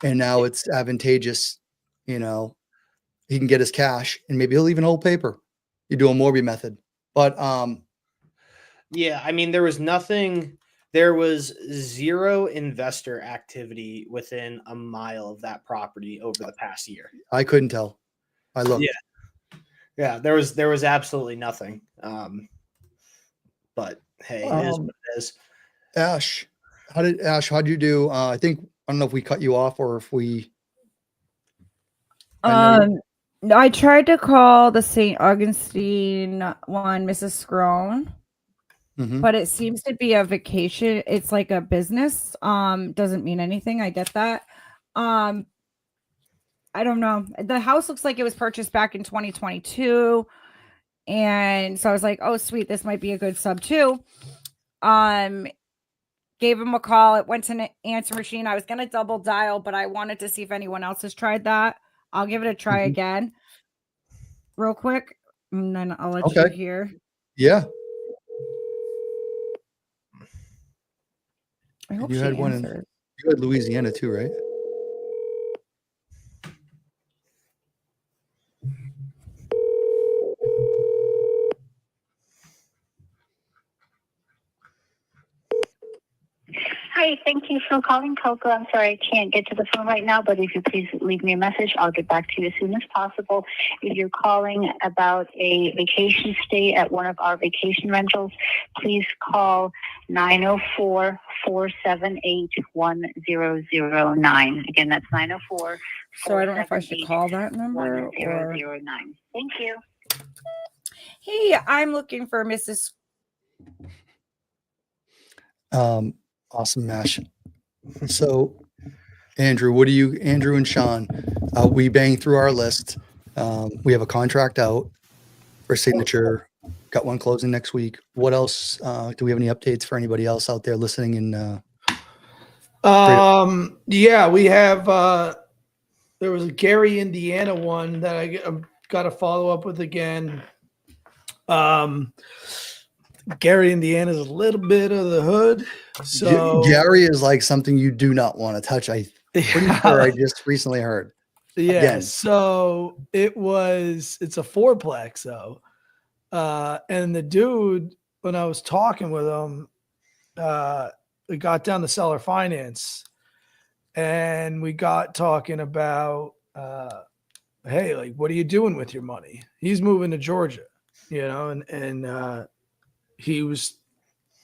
Speaker 1: And now it's advantageous, he can get his cash, and maybe he'll even hold paper. You do a Morby method. But
Speaker 4: yeah, I mean, there was 0 investor activity within a mile of that property over the past year.
Speaker 1: I couldn't tell. I looked.
Speaker 4: Yeah, there was absolutely nothing. But hey, it is what it is.
Speaker 1: Ash, how'd you do? I don't know if we cut you off or if we.
Speaker 3: I tried to call the St. Augustine one, Mrs. Scrone, but it seems to be a vacation. It's like a business. Doesn't mean anything. I get that. I don't know. The house looks like it was purchased back in 2022. And so I was like, oh, sweet. This might be a good sub too. Gave him a call. It went to an answer machine. I was going to double dial, but I wanted to see if anyone else has tried that. I'll give it a try again real quick. And then I'll let you hear.
Speaker 1: Yeah.
Speaker 3: I hope
Speaker 1: you had one you had Louisiana too, right?
Speaker 9: Hi, thank you for calling Coco. I'm sorry I can't get to the phone right now, but if you please leave me a message, I'll get back to you as soon as possible. If you're calling about a vacation stay at one of our vacation rentals, please call 904-478-1009. Again, that's 904.
Speaker 3: So I don't know if I should call that number.
Speaker 9: 1009. Thank you.
Speaker 3: Hey, I'm looking for Mrs.
Speaker 1: Awesome, Mash. So, Andrew and Shaun, we banged through our list. We have a contract out for signature. Got one closing next week. What else? Do we have any updates for anybody else out there listening?
Speaker 8: Yeah, we have. There was a Gary, Indiana one that I got to follow up with again. Gary, Indiana is a little bit of the hood. So
Speaker 1: Gary is like something you do not want to touch. I'm pretty sure I just recently heard.
Speaker 8: Yeah.
Speaker 1: Again.
Speaker 8: So it's a 4-plex though. And the dude, when I was talking with him, we got down to seller finance, and we got talking about, hey, like, what are you doing with your money? He's moving to Georgia, and he was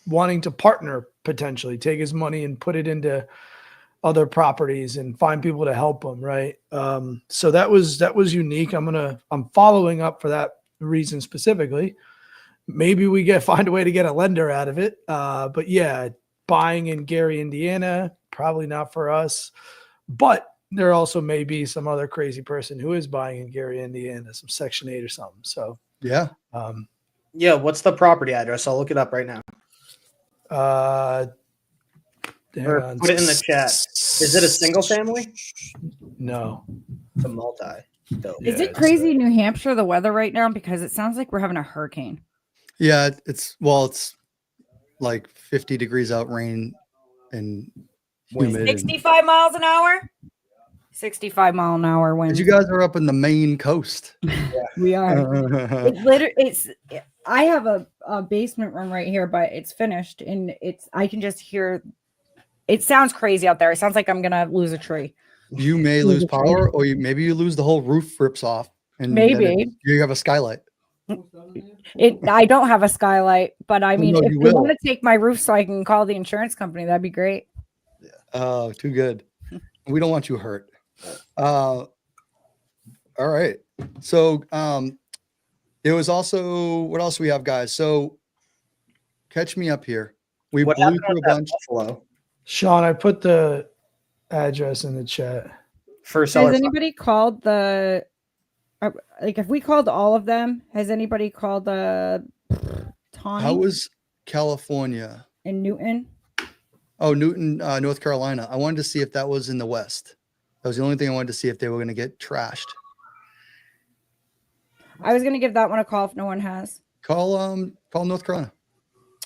Speaker 8: wanting to partner, potentially take his money and put it into other properties and find people to help him. Right. So that was unique. I'm following up for that reason specifically. Maybe we find a way to get a lender out of it. But yeah, buying in Gary, Indiana, probably not for us, but there also may be some other crazy person who is buying in Gary, Indiana, some Section 8 or something. So
Speaker 1: yeah.
Speaker 4: Yeah, what's the property address? I'll look it up right now.
Speaker 8: Put
Speaker 4: it in the chat. Is it a single family?
Speaker 8: No.
Speaker 4: It's a multi.
Speaker 3: Is it crazy New Hampshire, the weather right now? Because it sounds like we're having a hurricane.
Speaker 1: Yeah, it's like 50 degrees out, rain and humid.
Speaker 3: 65 miles an hour? 65-mile-an-hour winds.
Speaker 1: You guys are up in the Maine coast.
Speaker 3: We are. I have a basement room right here, but it's finished, and I can just hear. It sounds crazy out there. It sounds like I'm gonna lose a tree.
Speaker 1: You may lose power, or maybe you lose the whole roof rips off, and
Speaker 3: maybe
Speaker 1: you have a skylight.
Speaker 3: I don't have a skylight, but I mean,
Speaker 1: no,
Speaker 3: if
Speaker 1: you
Speaker 3: you
Speaker 1: will.
Speaker 3: want to take my roof so I can call the insurance company, that'd be great.
Speaker 1: Oh, too good. We don't want you hurt. All right. So there was also, what else we have, guys? So catch me up here. We
Speaker 4: What
Speaker 1: blew
Speaker 4: happened
Speaker 1: through a
Speaker 4: with that
Speaker 1: bunch.
Speaker 4: Buffalo?
Speaker 8: Sean, I put the address in the chat.
Speaker 4: First seller.
Speaker 3: Has anybody called the like if we called all of them, has anybody called the Tommy
Speaker 1: How was California?
Speaker 3: in Newton?
Speaker 1: Oh, Newton, North Carolina. I wanted to see if that was in the West. That was the only thing I wanted to see if they were going to get trashed.
Speaker 3: I was gonna give that one a call if no one has.
Speaker 1: Call North Carolina.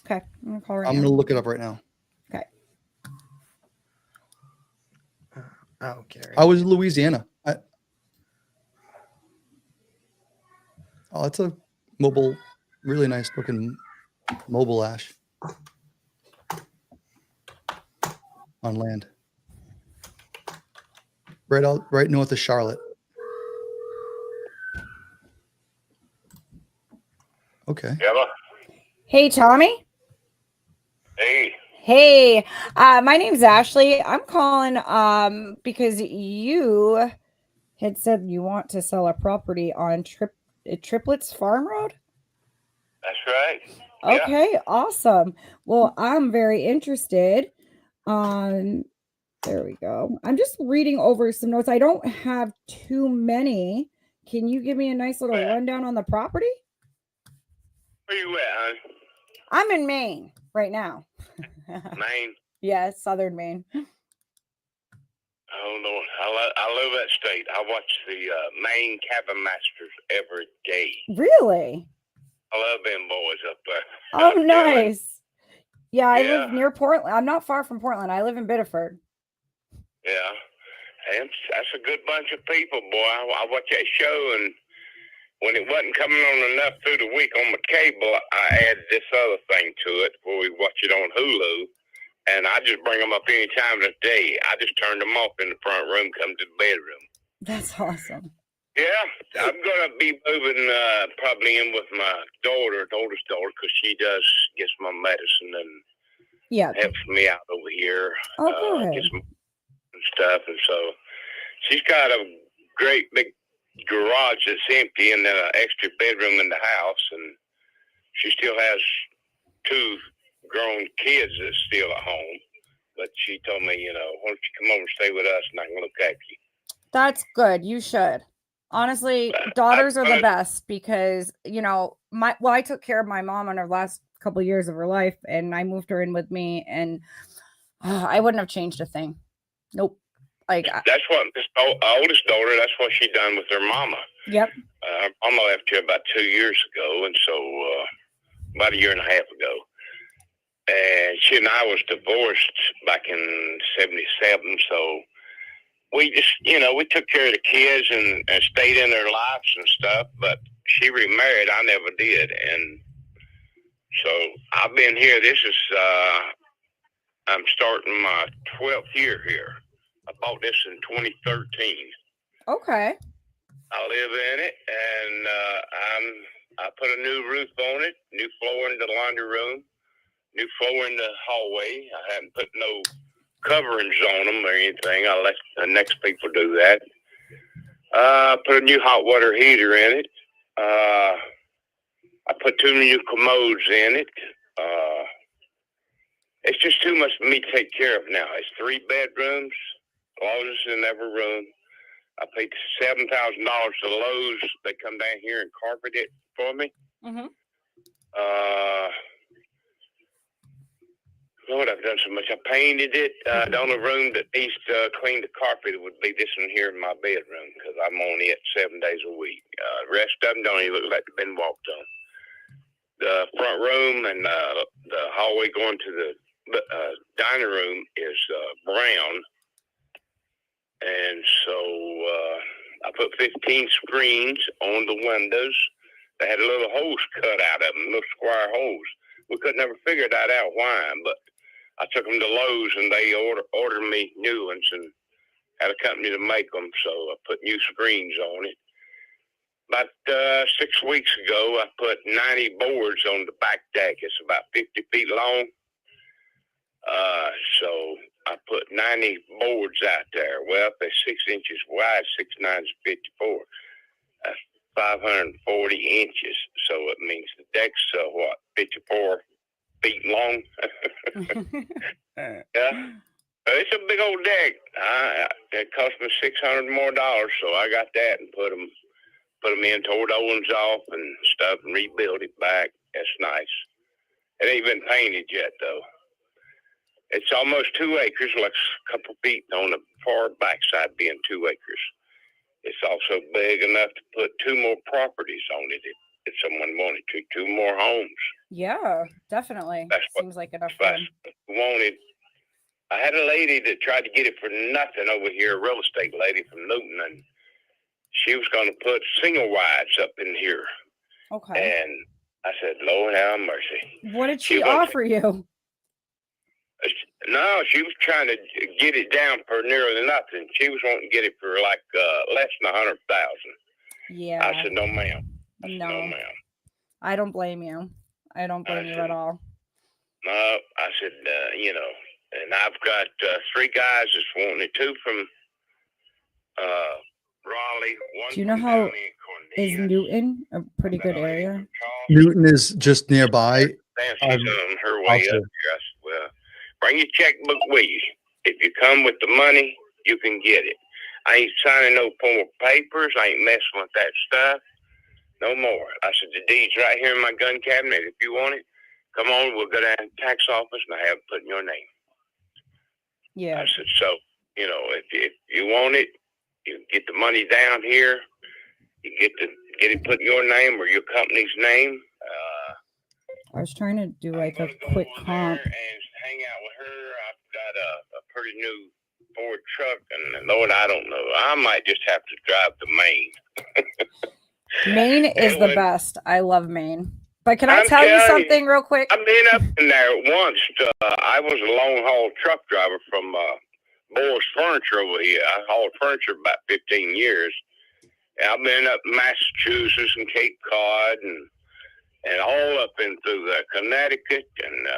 Speaker 3: Okay, I'm gonna call right
Speaker 1: I'm
Speaker 3: now.
Speaker 1: going to look it up right now.
Speaker 3: Okay.
Speaker 4: Oh, Gary.
Speaker 1: I was in Louisiana. Oh, that's a mobile, really nice looking mobile ash on land. Right north of Charlotte. Okay.
Speaker 10: Yella.
Speaker 3: Hey, Tommy.
Speaker 10: Hey.
Speaker 3: Hey, my name's Ashley. I'm calling because you had said you want to sell a property on Triplets Farm Road.
Speaker 10: That's right.
Speaker 3: Okay, awesome. Well, I'm very interested. There we go. I'm just reading over some notes. I don't have too many. Can you give me a nice little rundown on the property?
Speaker 10: Where you at, honey?
Speaker 3: I'm in Maine right now.
Speaker 10: Maine.
Speaker 3: Yeah, southern Maine.
Speaker 10: Oh Lord, I love that state. I watch the Maine Cabin Masters every day.
Speaker 3: Really?
Speaker 10: I love them boys up there.
Speaker 3: Oh, nice. Yeah, I
Speaker 10: Yeah.
Speaker 3: live near Portland. I'm not far from Portland. I live in Biddeford.
Speaker 10: Yeah, and that's a good bunch of people, boy. I watch that show, and when it wasn't coming on enough through the week on my cable, I added this other thing to it where we watch it on Hulu. And I just bring them up any time of the day. I just turned them off in the front room, come to the bedroom.
Speaker 3: That's awesome.
Speaker 10: Yeah, I'm going to be moving probably in with my daughter, the oldest daughter, because she does get my medicine and
Speaker 3: Yeah.
Speaker 10: helps me out over here.
Speaker 3: Oh, good.
Speaker 10: Gets my stuff. And so she's got a great big garage that's empty and then an extra bedroom in the house. And she still has 2 grown kids that's still at home, but she told me, why don't you come over and stay with us and I can look after you.
Speaker 3: That's good. You should. Honestly, daughters are the best because, I took care of my mom in her last couple of years of her life and I moved her in with me and I wouldn't have changed a thing. Nope.
Speaker 10: That's what this oldest daughter, that's what she done with her mama.
Speaker 3: Yep.
Speaker 10: Her mama left here about 2 years ago, and so about 1.5 years ago. And she and I was divorced back in 77, so we just, we took care of the kids and stayed in their lives and stuff, but she remarried. I never did. And so I've been here. This is, I'm starting my 12th year here. I bought this in 2013.
Speaker 3: Okay.
Speaker 10: I live in it, and I put a new roof on it, new floor in the laundry room, new floor in the hallway. I haven't put no coverings on them or anything. I let the next people do that. Put a new hot water heater in it. I put 2 new commodes in it. It's just too much for me to take care of now. It's 3 bedrooms, closets in every room. I paid $7,000 to Lowe's. They come down here and carpet it for me.
Speaker 3: Mm-hmm.
Speaker 10: Lord, I've done so much. I painted it. The only room that needs to clean the carpet would be this one here in my bedroom because I'm on it 7 days a week. The rest of them don't even look like they've been walked on. The front room and the hallway going to the dining room is brown. And And so I put 15 screens on the windows. They had a little holes cut out of them, little square holes. We could never figure that out why, but I took them to Lowe's and they ordered me new ones and had a company to make them. So I put new screens on it. About 6 weeks ago, I put 90 boards on the back deck. It's about 50 feet long. So I put 90 boards out there. Well, they're 6 inches wide, 6 9s 54. That's 540 inches. So it means the deck's 54 feet long. Yeah. It's a big old deck. It cost me $600 more, so I got that and put them in, tore the old ones off and stuff, and rebuilt it back. That's nice. It ain't been painted yet, though. It's almost 2 acres, like a couple feet on the far backside being 2 acres. It's also big enough to put 2 more properties on it if someone wanted to, 2 more homes.
Speaker 3: Yeah, definitely.
Speaker 10: That's what-
Speaker 3: Seems like enough
Speaker 10: That's
Speaker 3: room.
Speaker 10: what I wanted. I had a lady that tried to get it for nothing over here, a real estate lady from Newton, and she was going to put single wides up in here.
Speaker 3: Okay.
Speaker 10: And I said, Lord have mercy.
Speaker 3: What did she
Speaker 10: She wants-
Speaker 3: offer you?
Speaker 10: No, she was trying to get it down for nearly nothing. She was wanting to get it for like less than 100,000.
Speaker 3: Yeah.
Speaker 10: I said, no, ma'am. I said,
Speaker 3: No.
Speaker 10: no, ma'am.
Speaker 3: I don't blame you. I don't blame you at all.
Speaker 10: No, I said, and I've got 3 guys that's wanting it, 2 from Raleigh. One
Speaker 3: Do you know
Speaker 10: from
Speaker 3: how
Speaker 10: down in
Speaker 3: Is
Speaker 10: Cornelius,
Speaker 3: Newton a pretty good area?
Speaker 10: from Charles.
Speaker 1: Newton is just nearby.
Speaker 10: Nancy's
Speaker 1: I'm-
Speaker 10: on her
Speaker 1: I'll
Speaker 10: way
Speaker 1: see.
Speaker 10: up here. I said, well, bring your checkbook with you. If you come with the money, you can get it. I ain't signing no form of papers. I ain't messing with that stuff. No more. I said, the deed's right here in my gun cabinet. If you want it, come on. We'll go down to the tax office and I have it put in your name.
Speaker 3: Yeah.
Speaker 10: I said, so, if you want it, you get the money down here. You get it put in your name or your company's name.
Speaker 3: I was trying to do like
Speaker 10: I'm
Speaker 3: a
Speaker 10: gonna go
Speaker 3: quick
Speaker 10: over
Speaker 3: comp.
Speaker 10: there and hang out with her. I've got a pretty new Ford truck, and Lord, I don't know. I might just have to drive to Maine.
Speaker 3: Maine is the
Speaker 10: Anyway,
Speaker 3: best. I love Maine. But can I
Speaker 10: I'm
Speaker 3: tell you
Speaker 10: telling you,
Speaker 3: something real quick?
Speaker 10: I've been up in there once. I was a long haul truck driver from Boyle's Furniture over here. I hauled furniture about 15 years. And I've been up in Massachusetts and Cape Cod and all up in through Connecticut, and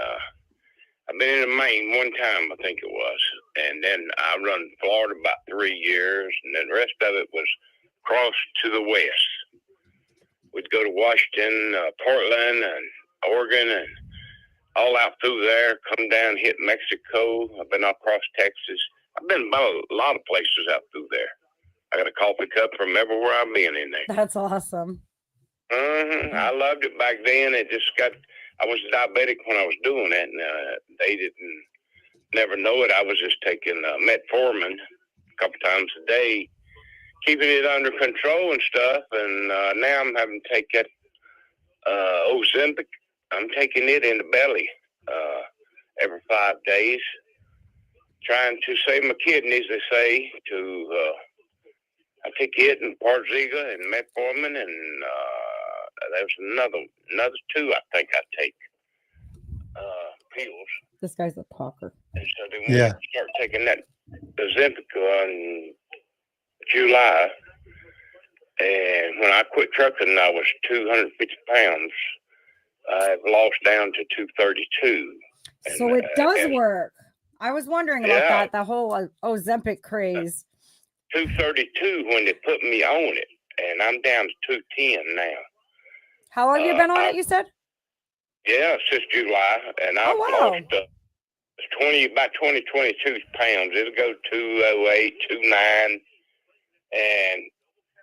Speaker 10: I've been in Maine one time, I think it was, and then I run Florida about 3 years, and then the rest of it was across to the west. We'd go to Washington, Portland, and Oregon, and all out through there, come down, hit Mexico. I've been across Texas. I've been about a lot of places out through there. I got a coffee cup from everywhere I've been in there.
Speaker 3: That's awesome.
Speaker 10: I loved it back then. I was diabetic when I was doing it, and they didn't never know it. I was just taking metformin a couple times a day, keeping it under control and stuff. And now I'm having to take that Ozempic. I'm taking it in the belly every 5 days, trying to save my kidneys. They say I take it and Parziga and metformin, and there's another 2 I think I take pills.
Speaker 3: This guy's a talker.
Speaker 10: And so then when I start taking that Ozempic on July, and when I quit trucking, I was 250 pounds. I've lost down to 232.
Speaker 3: So it does work. I was wondering about
Speaker 10: Yeah.
Speaker 3: that whole Ozempic craze.
Speaker 10: 232 when they put me on it, and I'm down to 210 now.
Speaker 3: How long have you been on it, you said?
Speaker 10: Yeah, since July, and I've
Speaker 3: wow.
Speaker 10: lost about 22 pounds. It'll go 208, 29, and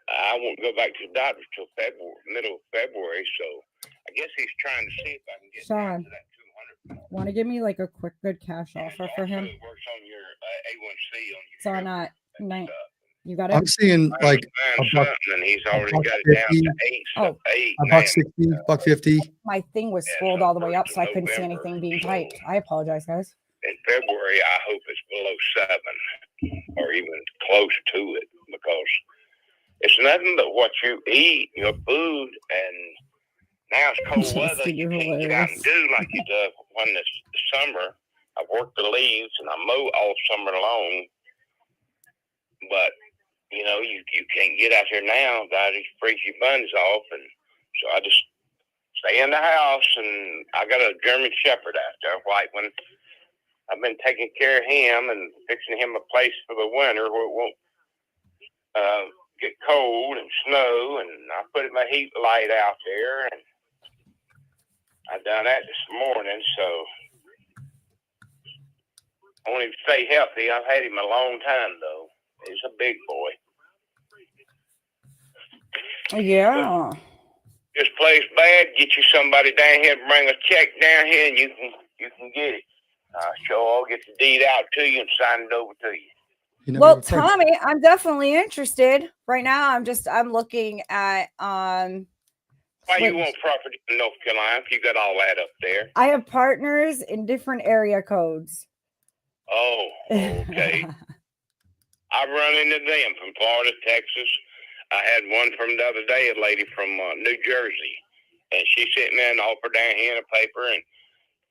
Speaker 10: I won't go back to the doctor till middle of February. So I guess he's trying to see if I can get down
Speaker 3: Shaun,
Speaker 10: to that 200.
Speaker 3: want to give me like a quick good cash offer for him?
Speaker 10: It works on your A1C on your
Speaker 3: It's on
Speaker 10: hip
Speaker 3: night.
Speaker 10: stuff.
Speaker 3: You got it?
Speaker 1: I'm seeing like
Speaker 10: Find
Speaker 1: a buck,
Speaker 10: something, and he's already
Speaker 1: buck
Speaker 10: got it down
Speaker 1: 50.
Speaker 10: to 8.
Speaker 3: Oh.
Speaker 1: a buck 60, buck 50.
Speaker 3: My thing was
Speaker 10: Yeah,
Speaker 3: scrolled
Speaker 10: so
Speaker 3: all the way up,
Speaker 10: first
Speaker 3: so I
Speaker 10: of
Speaker 3: couldn't see
Speaker 10: November,
Speaker 3: anything being
Speaker 10: so-
Speaker 3: typed. I apologize, guys.
Speaker 10: in February, I hope it's below 7 or even close to it, because it's nothing but what you eat, your food, and now it's cold weather.
Speaker 3: Justin,
Speaker 10: You
Speaker 3: you're
Speaker 10: can't get out and
Speaker 3: hilarious.
Speaker 10: do like you do when it's summer. I work the leaves and I mow all summer long, but you know, you can't get out here now. God, just freeze your buns off, and so I just stay in the house. And I got a German Shepherd out there, a white one. I've been taking care of him and fixing him a place for the winter where it won't get cold and snow. And I put my heat light out there, and I done that this morning. So I want him to stay healthy. I've had him a long time, though. He's a big boy.
Speaker 3: Yeah.
Speaker 10: But this place bad. Get you somebody down here, bring a check down here, and you can get it. I'll get the deed out to you and sign it over to you.
Speaker 3: Well, Tommy, I'm definitely interested. Right now, I'm looking at
Speaker 10: Why you want property in North Carolina if you got all that up there?
Speaker 3: I have partners in different area codes.
Speaker 10: Oh, okay. I run into them from Florida, Texas. I had one from the other day, a lady from New Jersey, and she sent me an offer down here in a paper, and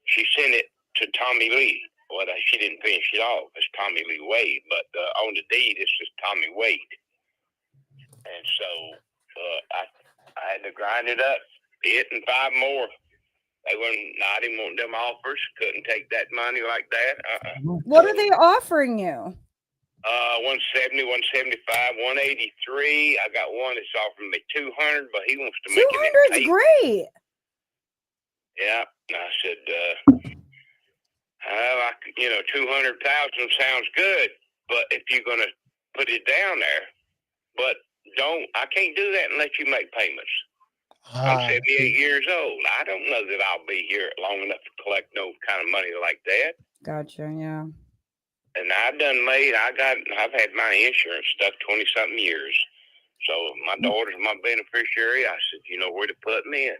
Speaker 10: she sent it to Tommy Lee. Well, she didn't finish it off. It's Tommy Lee Wade, but on the deed, it's just Tommy Wade. And so I had to grind it up, it and 5 more. They wouldn't. I didn't want them offers. Couldn't take that money like that.
Speaker 3: What are they offering you?
Speaker 10: 170, 175, 183. I got one that's offering me 200, but he wants to make it.
Speaker 3: 200's great.
Speaker 10: Yeah, and I said, 200,000 sounds good, but if you're gonna put it down there, but I can't do that unless you make payments. I'm 78 years old. I don't know that I'll be here long enough to collect no kind of money like that.
Speaker 3: Gotcha. Yeah.
Speaker 10: And I've had my insurance stuff 20-something years. So my daughter's my beneficiary. I said, you know where to put me, and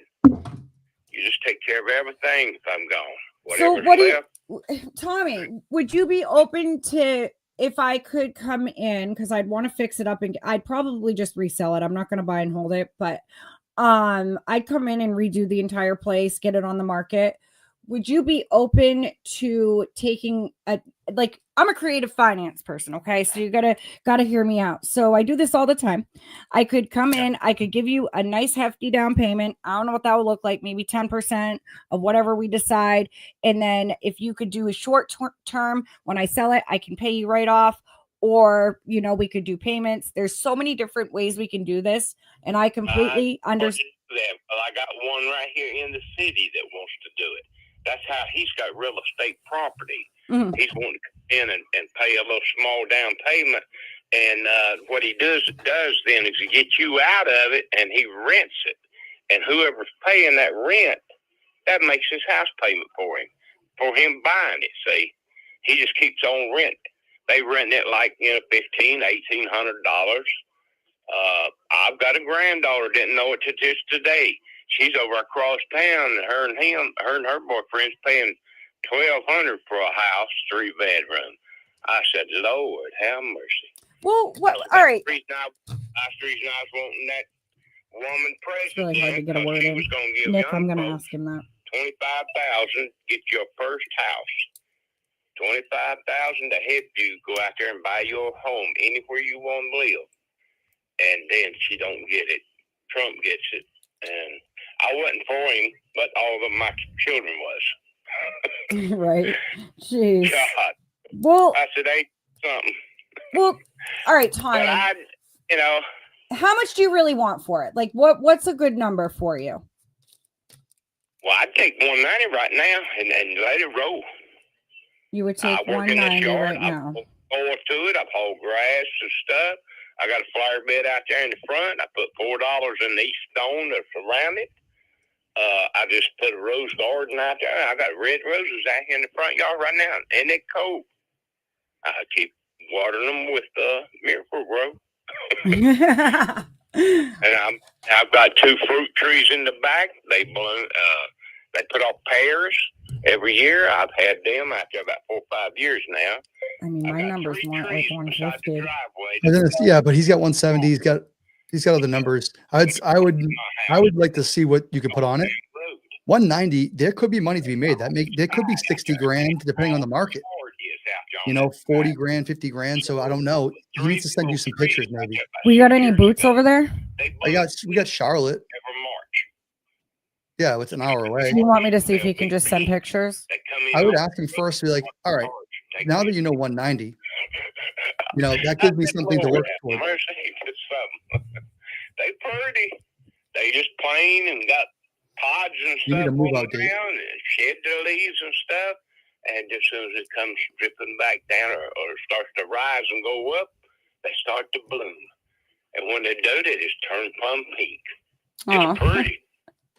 Speaker 10: you just take care of everything if I'm gone.
Speaker 3: So Tommy, would you be open to, if I could come in, because I'd want to fix it up, and I'd probably just resell it. I'm not going to buy and hold it, but I'd come in and redo the entire place, get it on the market. Would you be open to taking I'm a creative finance person, okay? So you gotta hear me out. So I do this all the time. I could come in, I could give you a nice hefty down payment. I don't know what that would look like, maybe 10% of whatever we decide. And then if you could do a short term, when I sell it, I can pay you right off. Or, we could do payments. There's so many different ways we can do this. And I completely understand.
Speaker 10: Well, I got one right here in the city that wants to do it. That's how he's got real estate property.
Speaker 3: Mm-hmm.
Speaker 10: He's wanting to come in and pay a little small down payment. And what he does then is he gets you out of it, and he rents it. And whoever's paying that rent, that makes his house payment for him buying it, see. He just keeps on renting. They rent it like, $1,500, $1,800. I've got a granddaughter, didn't know it till just today. She's over across town, and her and her boyfriend's paying $1,200 for a house, 3-bedroom. I said, Lord, have mercy.
Speaker 3: Well, what?
Speaker 10: That's
Speaker 3: All right.
Speaker 10: the reason I was wanting that woman president.
Speaker 3: It's really hard to get a word in. Nick, I'm going to ask him that.
Speaker 10: $25,000, get your first house. $25,000 to help you go out there and buy your home anywhere you want to live. And then she don't get it. Trump gets it. And I wasn't for him, but all of my children was.
Speaker 3: Right. Jeez.
Speaker 10: God.
Speaker 3: Well,
Speaker 10: I said, ain't something.
Speaker 3: Well, all right, Tommy.
Speaker 10: But
Speaker 3: how much do you really want for it? Like, what's a good number for you?
Speaker 10: Well, I'd take 190 right now and let it roll.
Speaker 3: You would take
Speaker 10: I work in this
Speaker 3: 190
Speaker 10: yard.
Speaker 3: right now.
Speaker 10: I pull to it. I haul grass and stuff. I got a flower bed out there in the front. I put $4 in each stone that's around it. I just put a rose garden out there. I got red roses out here in the front yard right now, and they're cold. I keep watering them with Miracle Grow. And I've got 2 fruit trees in the back. They bloom. They put off pears every year. I've had them after about 4 or 5 years now.
Speaker 3: I mean, my number's more like 150.
Speaker 1: Yeah, but he's got 170. He's got other numbers. I would like to see what you could put on it. 190. There could be money to be made. There could be 60 grand depending on the market. 40 grand, 50 grand. So I don't know. He needs to send you some pictures, maybe.
Speaker 3: We got any boots over there?
Speaker 1: We got Charlotte. Yeah, it's an hour away.
Speaker 3: Do you want me to see if he can just send pictures?
Speaker 1: I would ask him first to be like, all right, now that you know 190, that gives me something to work toward.
Speaker 10: They pretty. They just plain and got pods and stuff.
Speaker 1: You need a move out date.
Speaker 10: And shed their leaves and stuff. And as soon as it comes dripping back down or starts to rise and go up, they start to bloom. And when they do, they just turn plum pink. It's pretty.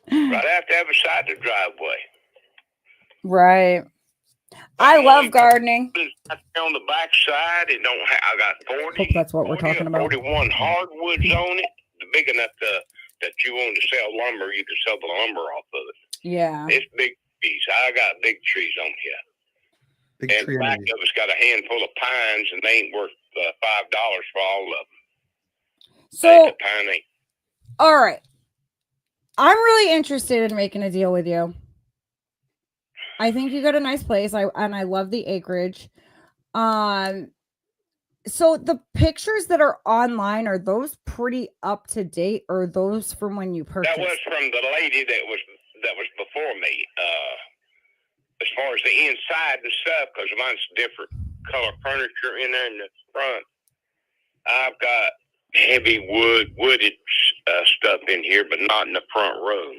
Speaker 10: Right after every side of the driveway.
Speaker 3: Right. I love gardening.
Speaker 10: On the back side, it don't have, I got 40.
Speaker 3: Hope that's what we're talking about.
Speaker 10: 41 hardwoods on it. Big enough that you want to sell lumber, you can sell the lumber off of it.
Speaker 3: Yeah.
Speaker 10: It's big trees. I got big trees on here.
Speaker 1: Big
Speaker 10: and
Speaker 1: tree
Speaker 10: the back of it's got a handful of pines, and they ain't worth $5 for all of them.
Speaker 3: So, all right. I'm really interested in making a deal with you. I think you got a nice place. I love the acreage. So the pictures that are online, are those pretty up to date, or are those from when you purchased?
Speaker 10: That was from the lady that was before me. As far as the inside and stuff, because mine's different color furniture in there in the front. I've got heavy wooded stuff in here, but not in the front room.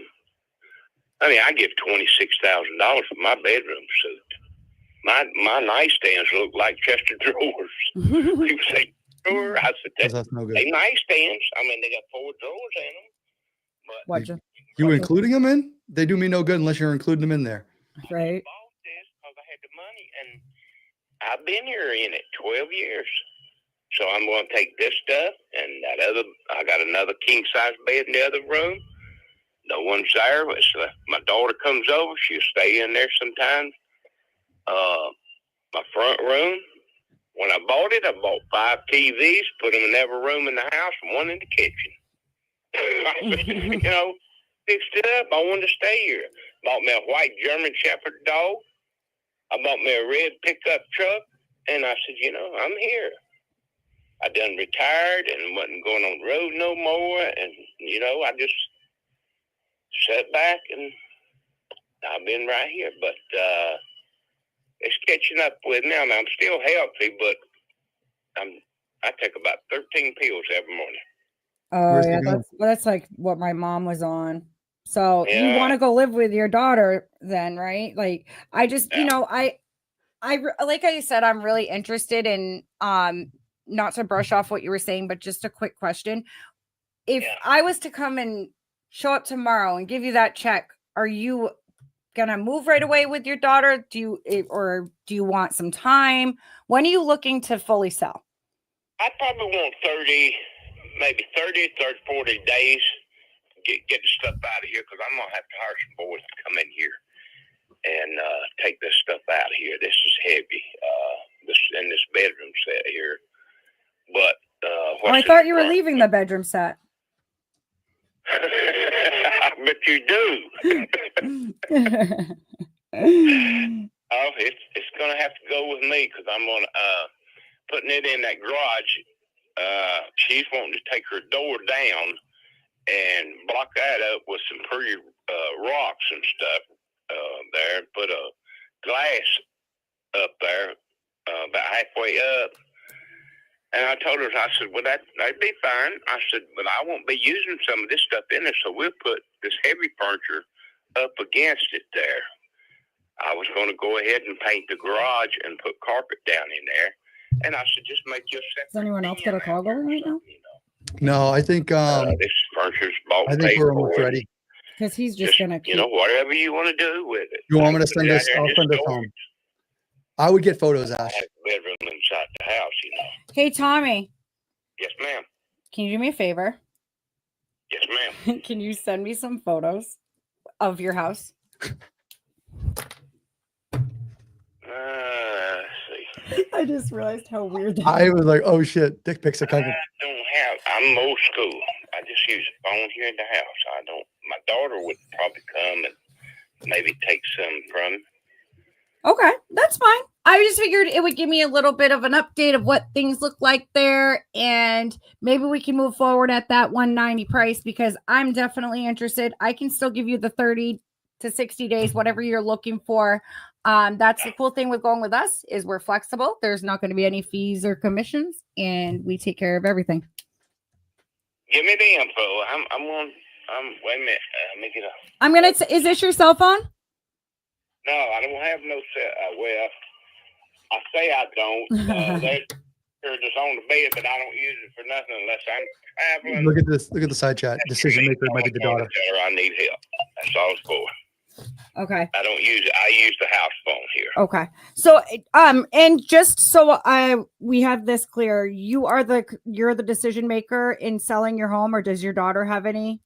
Speaker 10: I mean, I give $26,000 for my bedroom suit. My nightstands look like Chester drawers. People say drawer. I said
Speaker 1: that's no good.
Speaker 10: They nightstands. I mean, they got 4 drawers in them. But
Speaker 1: you including them in? They do me no good unless you're including them in there.
Speaker 3: Right.
Speaker 10: I bought this because I had the money, and I've been here in it 12 years. So I'm going to take this stuff and I got another king size bed in the other room. No one's there. But my daughter comes over. She'll stay in there sometimes. My front room, when I bought it, I bought 5 TVs, put them in every room in the house, and 1 in the kitchen. Fixed it up. I wanted to stay here. Bought me a white German Shepherd dog. I bought me a red pickup truck, and I said, I'm here. I done retired and wasn't going on the road no more, and I just sat back and I've been right here. But it's catching up with me. I'm still healthy, but I take about 13 pills every morning.
Speaker 3: Oh yeah, that's like what my mom was on. So you want to go live with your daughter then, right? Like I just, I like I said, I'm really interested in not to brush off what you were saying, but just a quick question. If I was to come and show up tomorrow and give you that check, are you gonna move right away with your daughter? Do you want some time? When are you looking to fully sell?
Speaker 10: I probably want 30, 40 days. Get the stuff out of here, because I'm gonna have to hire some boys to come in here and take this stuff out of here. This is heavy. This bedroom set here. But
Speaker 3: I thought you were leaving the bedroom set.
Speaker 10: I bet you do. It's gonna have to go with me, because I'm gonna putting it in that garage. She's wanting to take her door down and block that up with some pretty rocks and stuff there. Put a glass up there about halfway up. And I told her, I said, well, that'd be fine. I said, but I won't be using some of this stuff in there, so we'll put this heavy furniture up against it there. I was going to go ahead and paint the garage and put carpet down in there. And I said, just make your separate.
Speaker 3: Does anyone else got a call going right now?
Speaker 1: No, I think
Speaker 10: this furniture's bought.
Speaker 1: I think we're almost ready.
Speaker 3: Because he's just gonna keep...
Speaker 10: whatever you want to do with it.
Speaker 1: You want me to send this? I'll send this home. I would get photos, Ash.
Speaker 10: I have a bedroom inside the house,
Speaker 3: Hey, Tommy.
Speaker 10: Yes, ma'am.
Speaker 3: Can you do me a favor?
Speaker 10: Yes, ma'am.
Speaker 3: Can you send me some photos of your house?
Speaker 10: Let's see.
Speaker 3: I just realized how weird that
Speaker 1: I was like, oh shit, dick pics are
Speaker 10: I
Speaker 1: coming.
Speaker 10: don't have. I'm old school. I just use a phone here in the house. I don't. My daughter would probably come and maybe take some from.
Speaker 3: Okay, that's fine. I just figured it would give me a little bit of an update of what things look like there, and maybe we can move forward at that 190 price because I'm definitely interested. I can still give you the 30 to 60 days, whatever you're looking for. That's the cool thing with going with us is we're flexible. There's not going to be any fees or commissions, and we take care of everything.
Speaker 10: Give me the info. Wait a minute. Let me get up.
Speaker 3: I'm gonna. Is this your cell phone?
Speaker 10: No, I don't have no set. Well, I say I don't. They're just on the bed, but I don't use it for nothing unless I'm traveling.
Speaker 1: Look at this. Look at the side chat. Decision maker might be the daughter.
Speaker 10: Tell her I need help. That's all it's for.
Speaker 3: Okay.
Speaker 10: I don't use it. I use the house phone here.
Speaker 3: Okay. So, and just so we have this clear, you're the decision maker in selling your home, or does your daughter have any?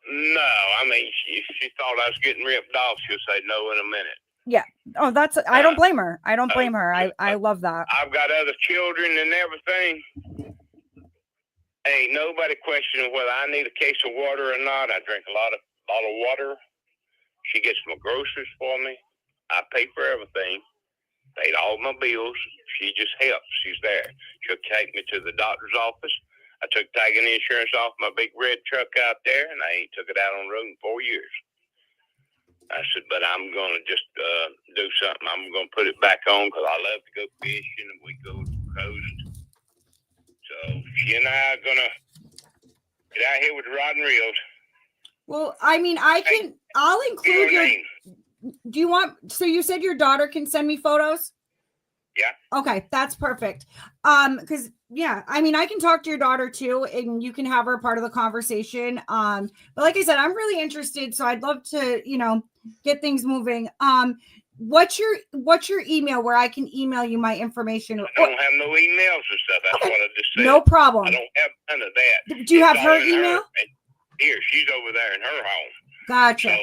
Speaker 10: No, I mean, if she thought I was getting ripped off, she'll say no in a minute.
Speaker 3: Yeah. Oh, I don't blame her. I don't blame her. I love that.
Speaker 10: I've got other children and everything. Ain't nobody questioning whether I need a case of water or not. I drink a lot of water. She gets my groceries for me. I pay for everything. Paid all my bills. She just helps. She's there. She'll take me to the doctor's office. I took tagging insurance off my big red truck out there, and I ain't took it out on the road in 4 years. I said, but I'm going to just do something. I'm going to put it back on because I love to go fishing, and we go to the coast. So she and I are going to get out here with the rod and reels.
Speaker 3: Well, I mean, I'll include your
Speaker 10: name.
Speaker 3: Do you want, so you said your daughter can send me photos?
Speaker 10: Yeah.
Speaker 3: Okay, that's perfect. Because yeah, I mean, I can talk to your daughter too, and you can have her part of the conversation. But like I said, I'm really interested, so I'd love to, get things moving. What's your email where I can email you my information?
Speaker 10: I don't have no emails and stuff. That's what I just said.
Speaker 3: No problem.
Speaker 10: I don't have none of that.
Speaker 3: Do you have
Speaker 10: It's
Speaker 3: her
Speaker 10: all in
Speaker 3: email?
Speaker 10: Here, she's over there in her home.
Speaker 3: Gotcha.
Speaker 10: So,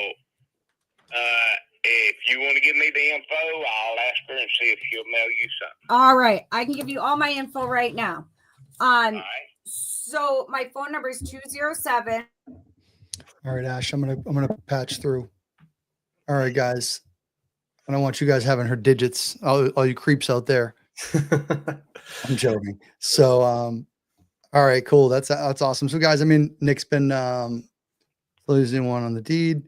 Speaker 10: if you want to give me the info, I'll ask her and see if she'll mail you something.
Speaker 3: All right, I can give you all my info right now.
Speaker 10: All right.
Speaker 3: So my phone number is 207.
Speaker 1: All right, Ash, I'm gonna patch through. All right, guys. I don't want you guys having her digits. All you creeps out there. I'm joking. So, all right, cool. That's awesome. So, guys, I mean, Nick's been losing one on the deed.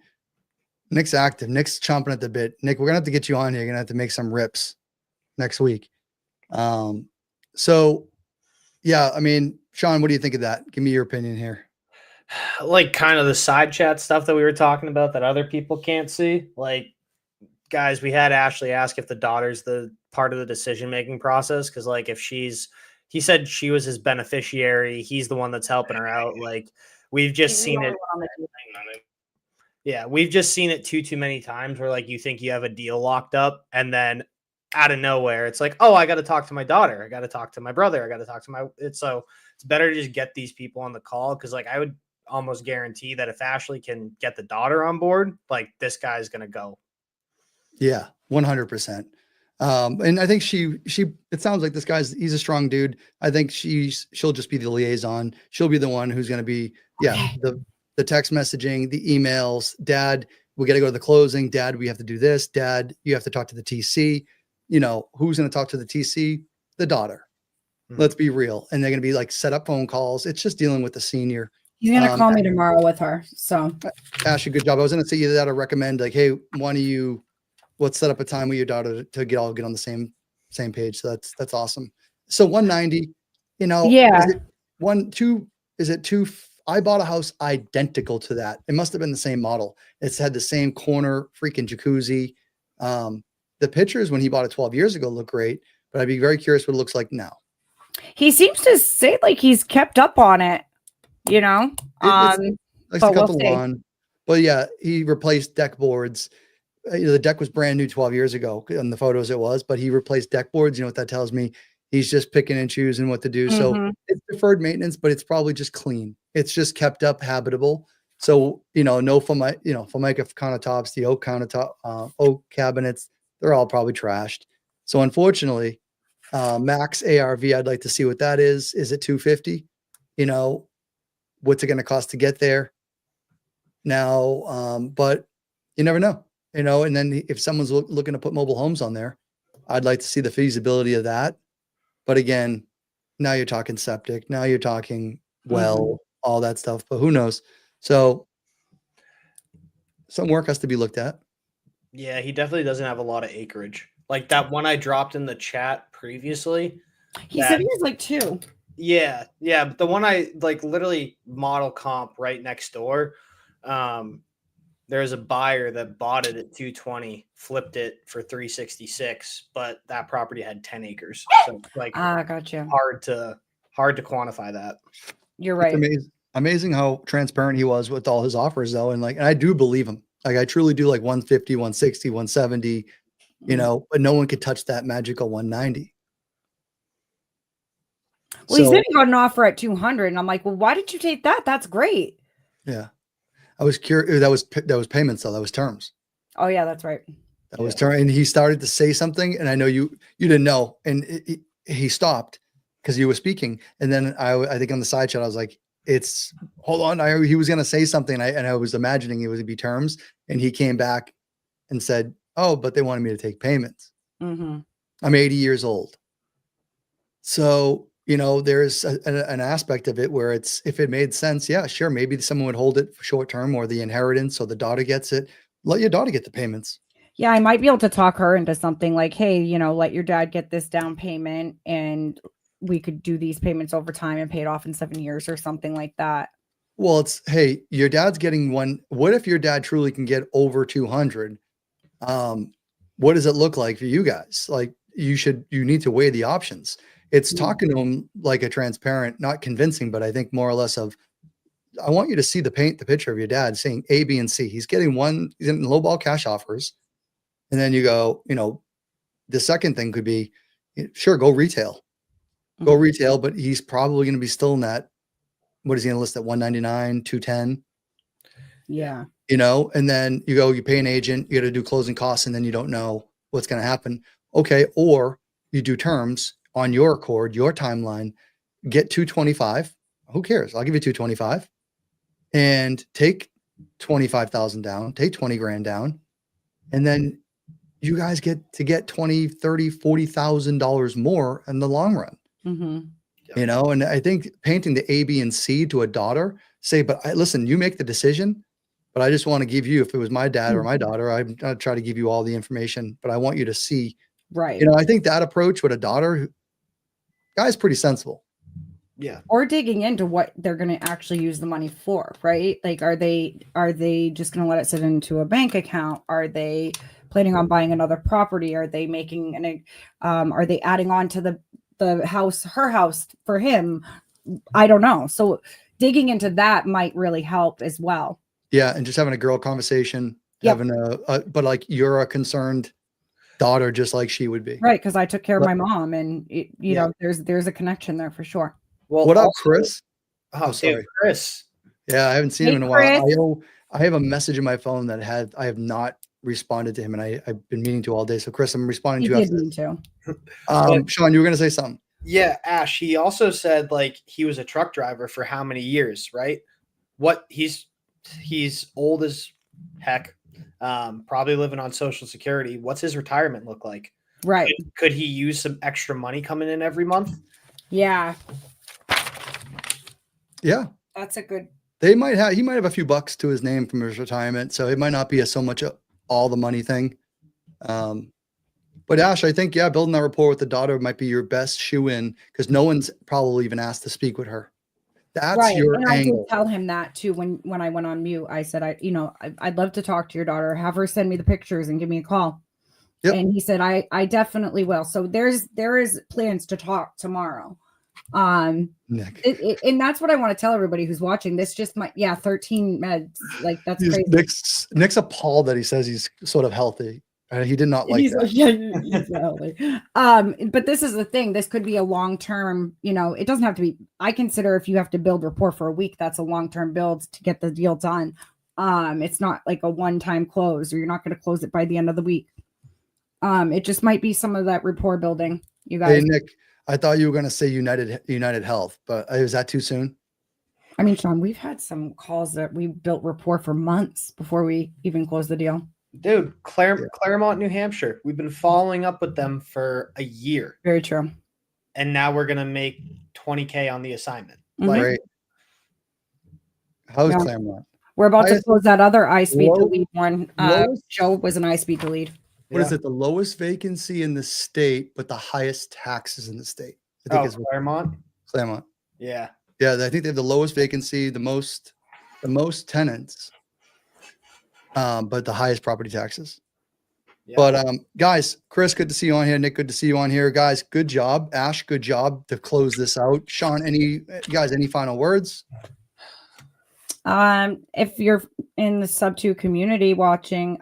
Speaker 1: Nick's active. Nick's chomping at the bit. Nick, we're gonna have to get you on here. You're gonna have to make some rips next week. So, yeah, I mean, Shaun, what do you think of that? Give me your opinion here.
Speaker 4: Like kind of the side chat stuff that we were talking about that other people can't see. Like, guys, we had Ashley ask if the daughter's the part of the decision-making process. Cause like if he said she was his beneficiary, he's the one that's helping her out. Like we've just seen it. Yeah. We've just seen it too many times where like, you think you have a deal locked up and then out of nowhere, it's like, oh, I got to talk to my daughter. I got to talk to my brother. I got to talk to it's better to just get these people on the call. Cause like I would almost guarantee that if Ashley can get the daughter on board, like this guy's going to go.
Speaker 1: Yeah, 100%. And I think it sounds like he's a strong dude. I think she'll just be the liaison. She'll be the one who's going to be, the text messaging, the emails. Dad, we got to go to the closing. Dad, we have to do this. Dad, you have to talk to the TC. Who's going to talk to the TC? The daughter. Mm-hmm. Let's be real. And they're going to be like set up phone calls. It's just dealing with the senior.
Speaker 3: He's going to call me tomorrow with her. So
Speaker 1: Ashley, good job. I was going to say either that or recommend like, hey, let's set up a time with your daughter to get on the same page. So that's awesome. So 190,
Speaker 3: yeah.
Speaker 1: Is it two? I bought a house identical to that. It must've been the same model. It's had the same corner freaking jacuzzi. The pictures when he bought it 12 years ago look great, but I'd be very curious what it looks like now.
Speaker 3: He seems to say like he's kept up on it,
Speaker 1: Like to cut the lawn. But yeah, he replaced deck boards. The deck was brand new 12 years ago in the photos it was, but he replaced deck boards. You know what that tells me? He's just picking and choosing what to do. Mm-hmm. So it's deferred maintenance, but it's probably just clean. It's just kept up habitable. So, no Formica countertops, the oak countertop, oak cabinets, they're all probably trashed. So unfortunately, max ARV, I'd like to see what that is. Is it 250? What's it going to cost to get there? Now, but you never know, and then if someone's looking to put mobile homes on there, I'd like to see the feasibility of that. But again, now you're talking septic, now you're talking all that stuff, but who knows? So some work has to be looked at.
Speaker 4: Yeah, he definitely doesn't have a lot of acreage. Like that one I dropped in the chat previously.
Speaker 3: He said he was like 2.
Speaker 4: Yeah, but the one I like literally model comp right next door. There's a buyer that bought it at 220, flipped it for 366, but that property had 10 acres. So like
Speaker 3: gotcha.
Speaker 4: hard to quantify that.
Speaker 3: You're right.
Speaker 1: It's amazing how transparent he was with all his offers though. And I do believe him. Like I truly do, like 150, 160, 170, but no one could touch that magical 190.
Speaker 3: Well, he said he got an offer at 200, and I'm like, well, why did you take that? That's great.
Speaker 1: Yeah. I was curious. That was payments though. That was terms.
Speaker 3: Oh yeah, that's right.
Speaker 1: That was term. And he started to say something, and I know you didn't know, and he stopped because you were speaking. And then I think on the side chat, I was like, hold on. He was going to say something. And I was imagining it would be terms. And he came back and said, oh, but they wanted me to take payments.
Speaker 3: Mm-hmm.
Speaker 1: I'm 80 years old. So, there's an aspect of it where if it made sense, yeah, sure. Maybe someone would hold it for short term, or the inheritance, or the daughter gets it. Let your daughter get the payments.
Speaker 3: Yeah, I might be able to talk her into something like, hey, let your dad get this down payment, and we could do these payments over time and pay it off in 7 years or something like that.
Speaker 1: Well, hey, your dad's getting one. What if your dad truly can get over 200? What does it look like for you guys? Like you need to weigh the options. It's talking to him like a transparent, not convincing, but I think more or less of, I want you to paint the picture of your dad saying A, B, and C. He's getting he's in lowball cash offers. And then you go, the second thing could be, sure, go retail, but he's probably going to be still in that. What is he going to list at 199, 210?
Speaker 3: Yeah.
Speaker 1: And then you pay an agent, you got to do closing costs, and then you don't know what's going to happen. Okay. Or you do terms on your accord, your timeline, get 225. Who cares? I'll give you 225 and take 25,000 down, take 20 grand down. And then you guys get 20, 30, $40,000 more in the long run.
Speaker 3: Mm-hmm.
Speaker 1: And I think painting the A, B, and C to a daughter, but listen, you make the decision, but I just want to give you, if it was my dad or my daughter, I'd try to give you all the information, but I want you to see,
Speaker 3: right.
Speaker 1: I think that approach with a daughter, guy's pretty sensible.
Speaker 4: Yeah.
Speaker 3: Or digging into what they're going to actually use the money for, right? Like, are they just going to let it sit into a bank account? Are they planning on buying another property? Are they making are they adding on to the house, her house for him? I don't know. So digging into that might really help as well.
Speaker 1: Yeah. And just having a girl conversation, having but like you're a concerned daughter, just like she would be.
Speaker 3: Right. Cause I took care of my mom, and there's a connection there for sure.
Speaker 4: Well,
Speaker 1: what up, Chris?
Speaker 4: Oh, sorry, Chris.
Speaker 1: Yeah. I haven't seen him in a while. I have a message in my phone that I have not responded to him, and I've been meaning to all day. So Chris, I'm responding to you.
Speaker 3: Did too.
Speaker 1: Sean, you were going to say something.
Speaker 4: Yeah. Ash, he also said like he was a truck driver for how many years, right? He's old as heck. Probably living on Social Security. What's his retirement look like?
Speaker 3: Right.
Speaker 4: Could he use some extra money coming in every month?
Speaker 3: Yeah.
Speaker 1: Yeah.
Speaker 3: That's a good.
Speaker 1: He might have a few bucks to his name from his retirement. So it might not be so much all the money thing. But Ash, I think, building that rapport with the daughter might be your best shoe in, because no one's probably even asked to speak with her. That's right. Your
Speaker 3: and
Speaker 1: angle.
Speaker 3: I did tell him that too when I went on mute. I said, I'd love to talk to your daughter. Have her send me the pictures and give me a call. Yep. And he said, I definitely will. So there is plans to talk tomorrow.
Speaker 1: Nick.
Speaker 3: And that's what I want to tell everybody who's watching. This just 13 meds. Like that's crazy.
Speaker 1: Nick's appalled that he says he's sort of healthy. He did not like
Speaker 3: He's
Speaker 1: that.
Speaker 3: but this is the thing. This could be a long-term, it doesn't have to be. I consider if you have to build rapport for a week, that's a long-term build to get the deal done. It's not like a one-time close, or you're not going to close it by the end of the week. It just might be some of that rapport building, you guys.
Speaker 1: Hey, Nick, I thought you were going to say United Health, but is that too soon?
Speaker 3: I mean, Shaun, we've had some calls that we built rapport for months before we even closed the deal.
Speaker 4: Dude, Claremont, New Hampshire. We've been following up with them for a year.
Speaker 3: Very true.
Speaker 4: And now we're going to make $20K on the assignment.
Speaker 1: Great. How's
Speaker 3: Yeah.
Speaker 1: Claremont?
Speaker 3: We're about to close that other ISPEED
Speaker 1: low-
Speaker 3: delete one.
Speaker 1: lowest-
Speaker 3: Joe was an ISPEED delete.
Speaker 1: What is it? The lowest vacancy in the state, but the highest taxes in the state. I think it's
Speaker 4: Claremont.
Speaker 1: Claremont.
Speaker 4: Yeah.
Speaker 1: Yeah, I think they have the lowest vacancy, the most tenants, but the highest property taxes.
Speaker 4: Yeah.
Speaker 1: But guys, Chris, good to see you on here. Nick, good to see you on here. Guys, good job. Ash, good job to close this out. Shaun, any final words?
Speaker 3: If you're in the SUBTO community watching,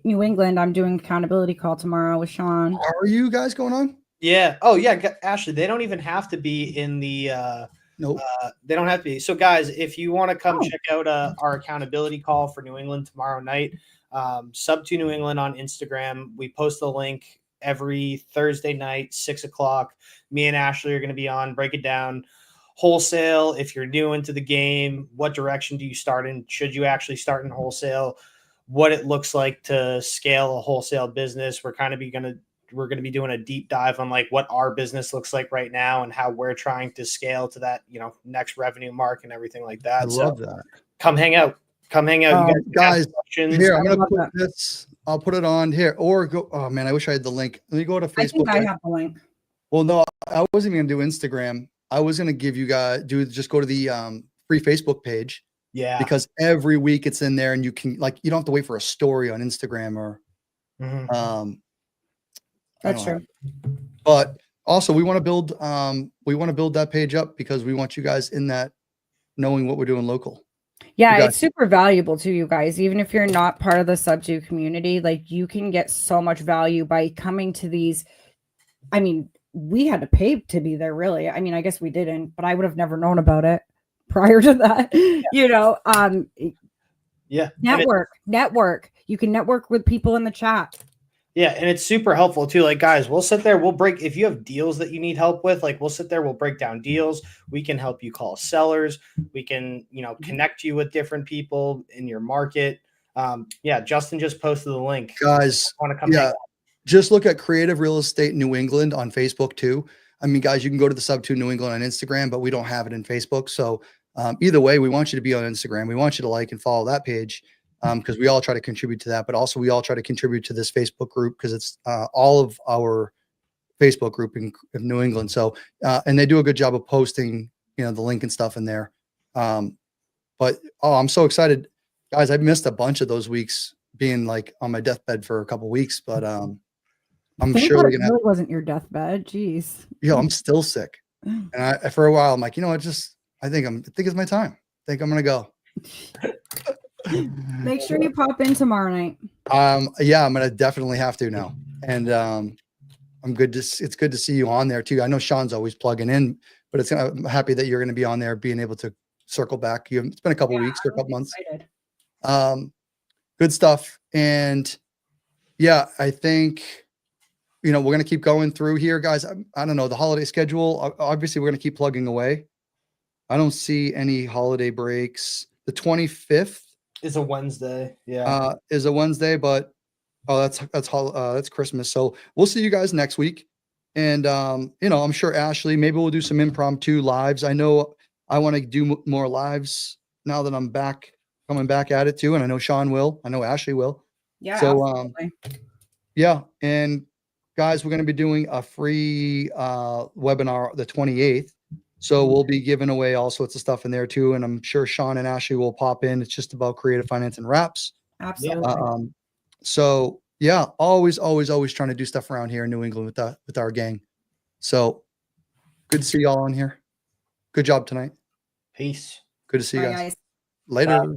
Speaker 3: New England, I'm doing accountability call tomorrow with Shaun.
Speaker 1: Are you guys going on?
Speaker 4: Yeah. Oh, yeah. Ashley, they don't even have to be in the
Speaker 1: Nope.
Speaker 4: They don't have to be. So, guys, if you want to come check out our accountability call for New England tomorrow night, SUBTO New England on Instagram. We post the link every Thursday night, 6:00. Me and Ashley are going to be on, break it down. Wholesale, if you're new into the game, what direction do you start in? Should you actually start in wholesale? What it looks like to scale a wholesale business. We're going to be doing a deep dive on like what our business looks like right now and how we're trying to scale to that, next revenue mark and everything like that.
Speaker 1: I love that.
Speaker 4: Come hang out. You
Speaker 1: guys,
Speaker 4: questions.
Speaker 1: here, I'm going to put this. I'll put it on here or go. Oh man, I wish I had the link. Let me go to Facebook.
Speaker 3: I think I have the link.
Speaker 1: Well, no, I wasn't even going to do Instagram. I was going to give you guys just go to the free Facebook page.
Speaker 4: Yeah.
Speaker 1: Because every week it's in there and you can you don't have to wait for a story on Instagram or
Speaker 3: That's true.
Speaker 1: But also we want to build that page up because we want you guys in that knowing what we're doing local.
Speaker 3: Yeah, it's super valuable to you guys. Even if you're not part of the SUBTO community, you can get so much value by coming to these. I mean, we had to pay to be there, really. I mean, I guess we didn't, but I would have never known about it prior to that.
Speaker 4: Yeah.
Speaker 3: Network. You can network with people in the chat.
Speaker 4: Yeah, and it's super helpful too. Guys, we'll sit there, if you have deals that you need help with, we'll sit there, we'll break down deals. We can help you call sellers. We can, connect you with different people in your market. Justin just posted the link.
Speaker 1: Guys, just look at Creative Real Estate New England on Facebook too. I mean, guys, you can go to the SUBTO New England on Instagram, but we don't have it in Facebook. So either way, we want you to be on Instagram. We want you to like and follow that page. Because we all try to contribute to that, but also we all try to contribute to this Facebook group because it's all of our Facebook group in New England. So, and they do a good job of posting, the link and stuff in there. But I'm so excited, guys. I missed a bunch of those weeks being on my deathbed for a couple weeks, but I'm sure we're gonna.
Speaker 3: It wasn't your deathbed, jeez.
Speaker 1: I'm still sick, and for a while I'm like, I think it's my time. I think I'm gonna go.
Speaker 3: Make sure you pop in tomorrow night.
Speaker 1: I'm gonna definitely have to now, and it's good to see you on there too. I know Shaun's always plugging in, but I'm happy that you're going to be on there, being able to circle back. It's been a couple weeks or a couple months. Good stuff, and I think we're going to keep going through here, guys. I don't know the holiday schedule. Obviously, we're going to keep plugging away. I don't see any holiday breaks. The 25th.
Speaker 4: Is a Wednesday. Yeah.
Speaker 1: Is a Wednesday, but that's Christmas. So we'll see you guys next week. And I'm sure Ashley, maybe we'll do some impromptu lives. I know I want to do more lives now that I'm coming back at it too. And I know Shaun will. I know Ashley will.
Speaker 3: Yeah.
Speaker 1: So
Speaker 3: absolutely.
Speaker 1: and guys, we're going to be doing a free webinar the 28th. So we'll be giving away all sorts of stuff in there too. And I'm sure Shaun and Ashley will pop in. It's just about creative finance and wraps.
Speaker 3: Absolutely.
Speaker 1: So always trying to do stuff around here in New England with our gang. So good to see y'all on here. Good job tonight.
Speaker 4: Peace.
Speaker 1: Good to see you
Speaker 3: Bye,
Speaker 1: guys.
Speaker 3: guys.
Speaker 1: Later.